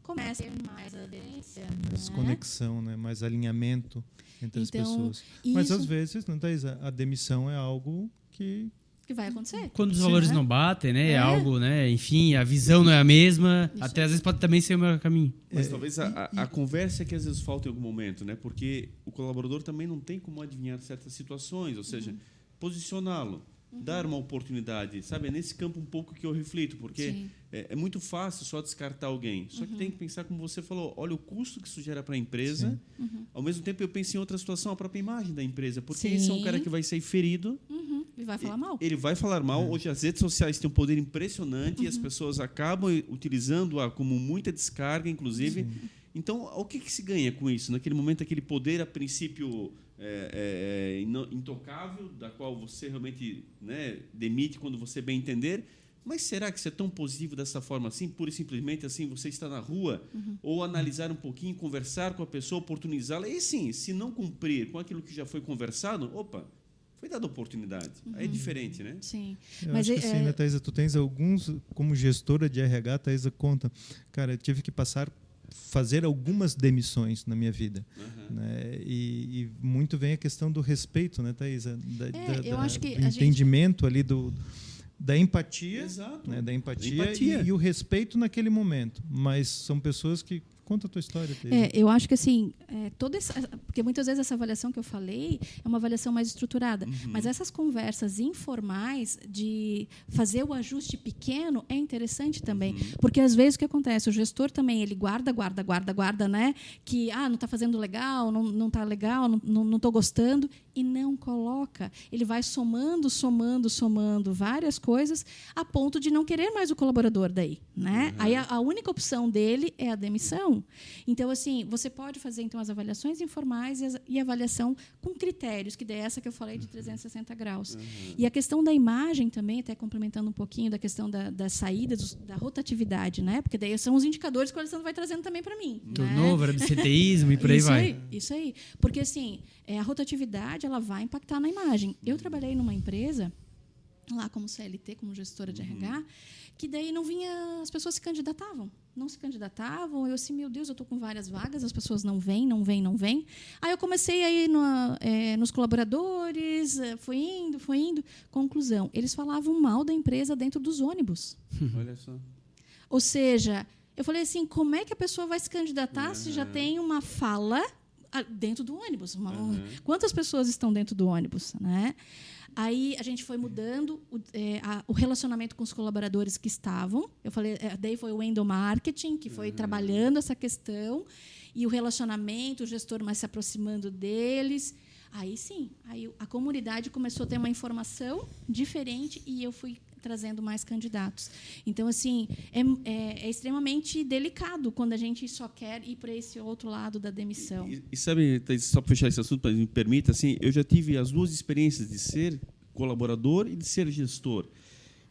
começa a ter mais aderência. Mais né? conexão, né? Mais alinhamento entre as Então, pessoas. Mas isso- às vezes, não, Thaís, a demissão é algo que Que vai acontecer. Quando os Sim, valores né? não batem, né? É É. algo, né? Enfim, a visão não é a mesma. Isso Até aí. às vezes pode também ser o meu caminho. Mas talvez a conversa é que às vezes falta em algum momento, né? Porque o colaborador também não tem como adivinhar certas situações, ou seja, posicioná-lo, dar uma oportunidade, sabe? É nesse campo um pouco que eu reflito, porque Sim. é muito fácil só descartar alguém. Só que tem que pensar, como você falou, olha o custo que isso gera para a empresa. Ao mesmo tempo, eu penso em outra situação, a própria imagem da empresa, porque esse é um Sim. cara que vai sair ferido. E vai falar mal. Ele vai falar mal. Hoje as redes sociais têm um poder impressionante e as pessoas acabam utilizando-a como muita descarga, inclusive. Então, o que se ganha com isso? Naquele momento, aquele poder, a princípio, intocável, da qual você realmente, né, demite quando você bem entender. Mas será que isso é tão positivo dessa forma assim? Pura e simplesmente assim, você está na rua, ou analisar um pouquinho, conversar com a pessoa, oportunizá-la. E sim, se não cumprir com aquilo que já foi conversado, opa, foi dada oportunidade. Aí é diferente, né? Sim. Eu Mas acho que sim, né, Thaisa? Tu tens alguns, como gestora de RH, Thaisa conta, cara, eu tive que fazer algumas demissões na minha vida. Né? E muito vem a questão do respeito, né, Thaisa? Eu acho que do entendimento ali da empatia, Exato. né, da empatia, Empatia. E o respeito naquele momento. Mas são pessoas que... Conta a tua história, Thaisa. Eu acho que assim, porque muitas vezes essa avaliação que eu falei é uma avaliação mais estruturada, mas essas conversas informais de fazer o ajuste pequeno é interessante também, porque às vezes o que acontece, o gestor também ele guarda, né, que não está fazendo legal, não está legal, não estou gostando e não coloca, ele vai somando várias coisas a ponto de não querer mais o colaborador daí, né? Aí a única opção dele é a demissão. Então, assim, você pode fazer então as avaliações informais e avaliação com critérios, que é essa que eu falei de 360 graus. E a questão da imagem também, até complementando um pouquinho da questão da saída, da rotatividade, né? Porque daí são os indicadores que o Alessandro vai trazendo também para mim. Turnover, absenteísmo e por aí vai. Isso aí. Porque, assim, a rotatividade ela vai impactar na imagem. Eu trabalhei numa empresa, lá como CLT, como gestora de RH, que daí não vinha, as pessoas não se candidatavam, eu assim, meu Deus, eu estou com várias vagas, as pessoas não vêm. Aí eu comecei a ir nos colaboradores, foi indo. Conclusão, eles falavam mal da empresa dentro dos ônibus. Olha só. Ou seja, eu falei assim, como é que a pessoa vai se candidatar se já tem uma fala dentro do ônibus? Quantas pessoas estão dentro do ônibus, né? Aí a gente foi mudando o relacionamento com os colaboradores que estavam. Eu falei, daí foi o endomarketing que foi trabalhando essa questão e o relacionamento, o gestor mais se aproximando deles. Aí sim, aí a comunidade começou a ter uma informação diferente e eu fui trazendo mais candidatos. Então, assim, é extremamente delicado quando a gente só quer ir para esse outro lado da demissão. E sabe, só para fechar esse assunto, me permita, assim, eu já tive as duas experiências de ser colaborador e de ser gestor.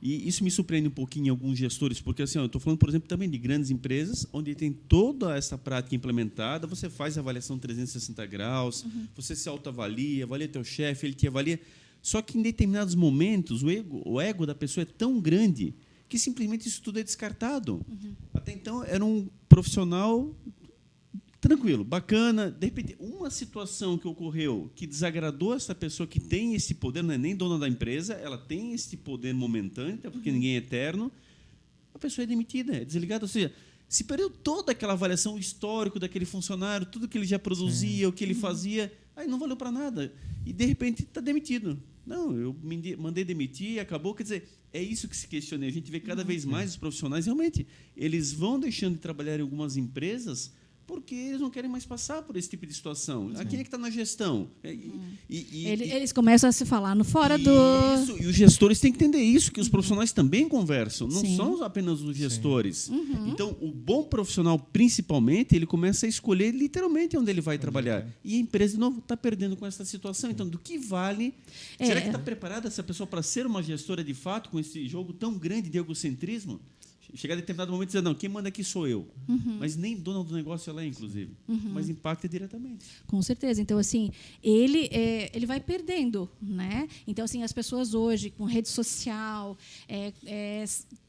E isso me surpreende um pouquinho em alguns gestores, porque assim, eu estou falando, por exemplo, também de grandes empresas, onde tem toda essa prática implementada, você faz a avaliação 360 graus, você se autoavalia, avalia teu chefe, ele te avalia. Só que em determinados momentos o ego da pessoa é tão grande que simplesmente isso tudo é descartado. Até então era um profissional tranquilo, bacana. De repente, uma situação que ocorreu que desagradou essa pessoa que tem esse poder, não é nem dona da empresa, ela tem esse poder momentâneo, porque ninguém é eterno, a pessoa é demitida, é desligada. Ou seja, se perdeu toda aquela avaliação histórica daquele funcionário, tudo que ele já produzia, o que ele fazia, aí não valeu para nada. E, de repente, está demitido. Não, eu mandei demitir e acabou. Quer dizer, é isso que se questiona. A gente vê cada vez mais os profissionais, realmente, eles vão deixando de trabalhar em algumas empresas porque eles não querem mais passar por esse tipo de situação. Quem é que está na gestão? Eles começam a se falar no fora do... Isso, e os gestores têm que entender isso, que os profissionais também conversam, não são apenas os gestores. Então, o bom profissional, principalmente, ele começa a escolher literalmente onde ele vai trabalhar. E a empresa, de novo, está perdendo com essa situação. Então, do que vale? Será que está preparada essa pessoa para ser uma gestora de fato com esse jogo tão grande de egocentrismo? chegar a determinado momento e dizer, não, quem manda aqui sou eu. Mas nem dono do negócio ela é, inclusive. Mas impacta diretamente. Com certeza. Então, assim, ele vai perdendo, né? Então, assim, as pessoas hoje, com rede social,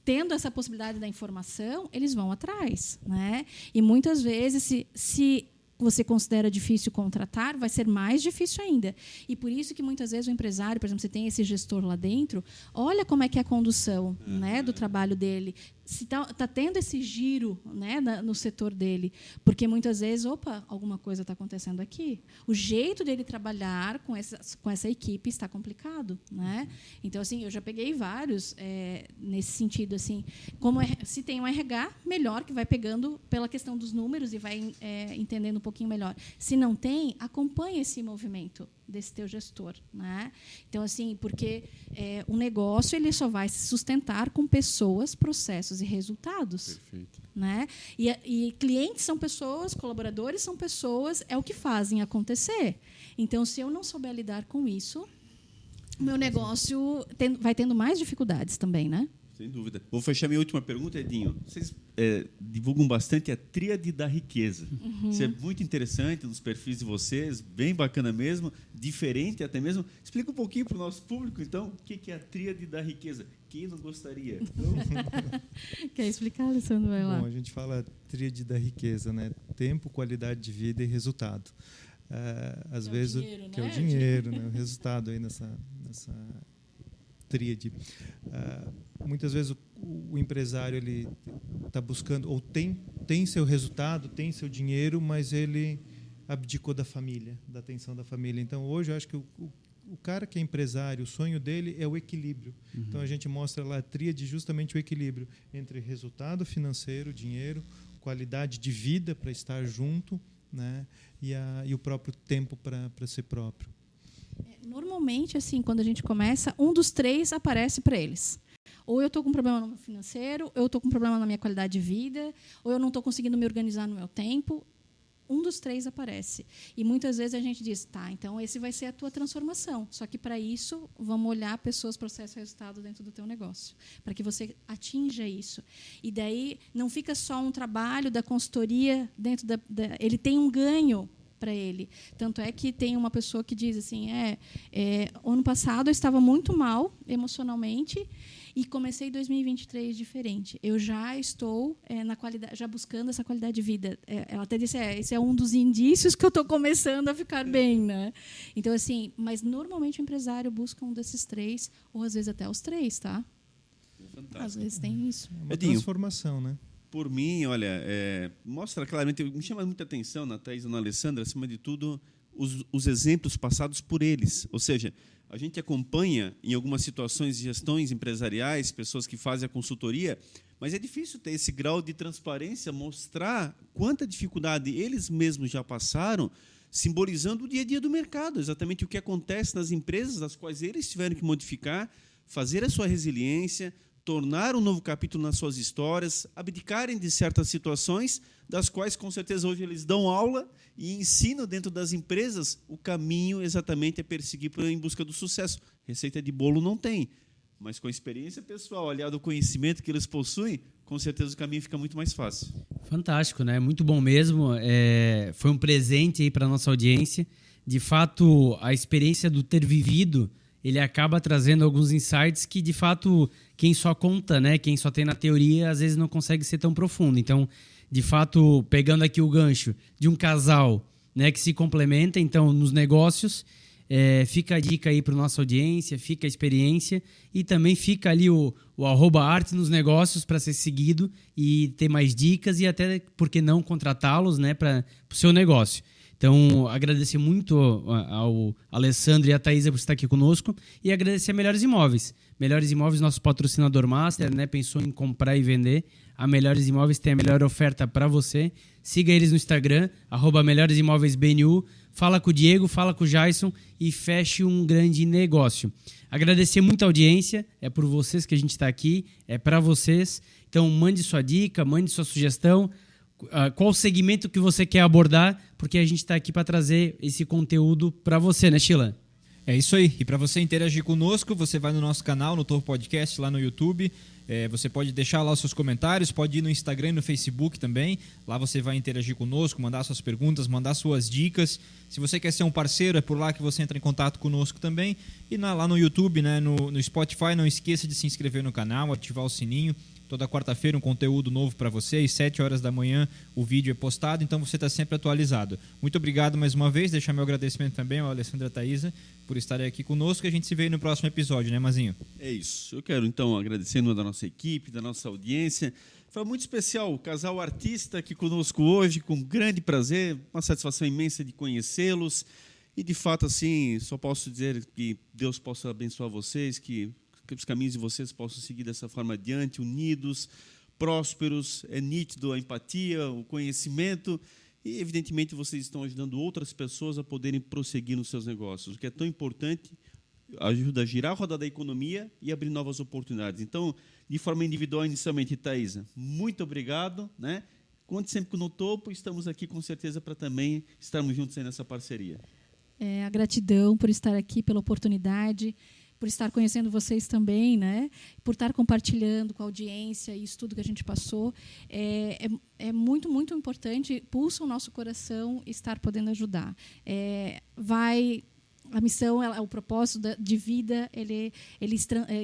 tendo essa possibilidade da informação, eles vão atrás, né? E muitas vezes, se você considera difícil contratar, vai ser mais difícil ainda. E por isso que muitas vezes o empresário, por exemplo, você tem esse gestor lá dentro, olha como é que é a condução, né, do trabalho dele. Se está tendo esse giro, né, no setor dele, porque muitas vezes, alguma coisa está acontecendo aqui. O jeito dele trabalhar com essa equipe está complicado, né? Então, assim, eu já peguei vários nesse sentido, assim, se tem um RH, melhor, que vai pegando pela questão dos números e vai entendendo um pouquinho melhor. Se não tem, acompanhe esse movimento desse teu gestor, né? Então, assim, porque o negócio ele só vai se sustentar com pessoas, processos e resultados. Perfeito. Né? E clientes são pessoas, colaboradores são pessoas, é o que fazem acontecer. Então, se eu não souber lidar com isso, o meu negócio vai tendo mais dificuldades também, né? Sem dúvida. Vou fechar minha última pergunta, Edinho. Vocês divulgam bastante a tríade da riqueza. Isso é muito interessante nos perfis de vocês, bem bacana mesmo, diferente até mesmo. Explica um pouquinho para o nosso público, então, o que é a tríade da riqueza. Quem não gostaria? Quer explicar, Alessandro? Vai lá. Bom, a gente fala tríade da riqueza, né? Tempo, qualidade de vida e resultado. Às vezes, dinheiro, que é né? o dinheiro, né? O resultado aí nessa tríade. Muitas vezes o empresário ele está buscando ou tem seu resultado, tem seu dinheiro, mas ele abdicou da família, da atenção da família. Então hoje eu acho que o cara que é empresário, o sonho dele é o equilíbrio. Então a gente mostra lá a tríade, justamente o equilíbrio entre resultado financeiro, dinheiro, qualidade de vida para estar junto, né? E o próprio tempo para si próprio. Normalmente, assim, quando a gente começa, um dos três aparece para eles. Ou eu estou com um problema no meu financeiro, ou eu estou com um problema na minha qualidade de vida, ou eu não estou conseguindo me organizar no meu tempo. Um dos três aparece. E muitas vezes a gente diz, tá, então esse vai ser a tua transformação. Só que para isso, vamos olhar pessoas, processo e resultado dentro do teu negócio, para que você atinja isso. E daí não fica só um trabalho da consultoria dentro ele tem um ganho para ele. Tanto é que tem uma pessoa que diz assim, ano passado eu estava muito mal emocionalmente e comecei 2023 diferente. Eu já estou na qualidade, já buscando essa qualidade de vida. Ela até disse, esse é um dos indícios que eu estou começando a ficar bem, né? Então, assim, mas normalmente o empresário busca um desses três, ou às vezes até os três, tá? Fantástico. Às vezes tem isso. É uma Edinho, transformação, né? Por mim, olha, mostra claramente, me chama muita atenção na Thaís e na Alessandra, acima de tudo, os exemplos passados por eles. Ou seja, a gente acompanha em algumas situações de gestões empresariais, pessoas que fazem a consultoria, mas é difícil ter esse grau de transparência, mostrar quanta dificuldade eles mesmos já passaram, simbolizando o dia a dia do mercado, exatamente o que acontece nas empresas, das quais eles tiveram que modificar, fazer a sua resiliência, tornar um novo capítulo nas suas histórias, abdicarem de certas situações, das quais, com certeza, hoje eles dão aula e ensinam dentro das empresas o caminho exatamente a perseguir em busca do sucesso. Receita de bolo não tem, mas com a experiência pessoal, aliado ao conhecimento que eles possuem, com certeza o caminho fica muito mais fácil. Fantástico, né? Muito bom mesmo. Foi um presente aí para a nossa audiência. De fato, a experiência do ter vivido, ele acaba trazendo alguns insights que, de fato, quem só conta, né? Quem só tem na teoria, às vezes não consegue ser tão profundo. Então, de fato, pegando aqui o gancho de um casal, né, que se complementa, então, nos negócios, fica a dica aí para a nossa audiência, fica a experiência e também fica ali o @arte nos negócios para ser seguido e ter mais dicas e até, por que não, contratá-los, né, para o seu negócio. Então, agradecer muito ao Alessandro e à Thaisa por estar aqui conosco e agradecer a Melhores Imóveis. Melhores Imóveis, nosso patrocinador master, né? Pensou em comprar e vender. A Melhores Imóveis tem a melhor oferta para você. Siga eles no Instagram, @MelhoresImóveisBNU. Fala com o Diego, fala com o Jason e feche um grande negócio. Agradecer muito a audiência, é por vocês que a gente está aqui, é para vocês. Então, mande sua dica, mande sua sugestão. Qual o segmento que você quer abordar, porque a gente está aqui para trazer esse conteúdo para você, né, Sheila? É isso aí. E para você interagir conosco, você vai no nosso canal, no Topo Podcast, lá no YouTube. Você pode deixar lá os seus comentários, pode ir no Instagram e no Facebook também. Lá você vai interagir conosco, mandar suas perguntas, mandar suas dicas. Se você quer ser um parceiro, é por lá que você entra em contato conosco também. E lá no YouTube, né, no Spotify, não esqueça de se inscrever no canal, ativar o sininho. Toda quarta-feira um conteúdo novo para vocês, 7 horas da manhã o vídeo é postado, então você está sempre atualizado. Muito obrigado mais uma vez, deixar meu agradecimento também ao Alessandro e à Thaisa por estarem aqui conosco, e a gente se vê no próximo episódio, né, Mazinho? É isso. Eu quero, então, agradecer em nome da nossa equipe, da nossa audiência. Foi muito especial o casal artista aqui conosco hoje, com grande prazer, uma satisfação imensa de conhecê-los. E, de fato, assim, só posso dizer que Deus possa abençoar vocês, que os caminhos de vocês possam seguir dessa forma adiante, unidos, prósperos. É nítido a empatia, o conhecimento e, evidentemente, vocês estão ajudando outras pessoas a poderem prosseguir nos seus negócios, o que é tão importante, ajuda a girar a roda da economia e abrir novas oportunidades. Então, de forma individual, inicialmente, Thaisa, muito obrigado, né? Conte sempre no topo, estamos aqui com certeza para também estarmos juntos aí nessa parceria. A gratidão por estar aqui, pela oportunidade, por estar conhecendo vocês também, né? Por estar compartilhando com a audiência isso tudo que a gente passou. É muito, muito importante, pulsa o nosso coração estar podendo ajudar. A missão, o propósito de vida, ele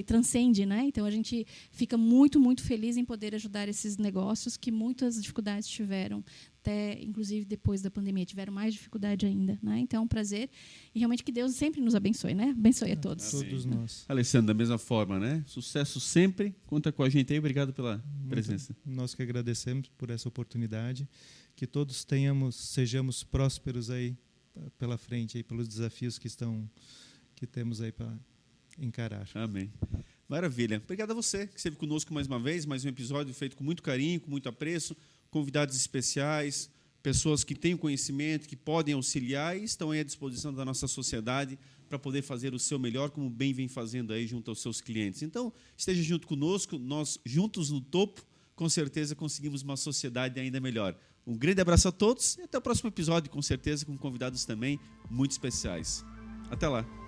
transcende, né? Então a gente fica muito, muito feliz em poder ajudar esses negócios que muitas dificuldades tiveram, até inclusive depois da pandemia tiveram mais dificuldade ainda, né? Então é um prazer e realmente que Deus sempre nos abençoe, né? Abençoe a todos. Todos nós. Alessandro, da mesma forma, né? Sucesso sempre. Conta com a gente aí. Obrigado pela presença. Nós que agradecemos por essa oportunidade, que todos sejamos prósperos aí pela frente, aí, pelos desafios que temos aí para encarar. Amém. Maravilha. Obrigado a você que esteve conosco mais uma vez, mais um episódio feito com muito carinho, com muito apreço, convidados especiais, pessoas que têm o conhecimento, que podem auxiliar e estão aí à disposição da nossa sociedade para poder fazer o seu melhor, como bem vem fazendo aí junto aos seus clientes. Então, esteja junto conosco, nós juntos no topo, com certeza conseguimos uma sociedade ainda melhor. Um grande abraço a todos e até o próximo episódio, com certeza, com convidados também muito especiais. Até lá!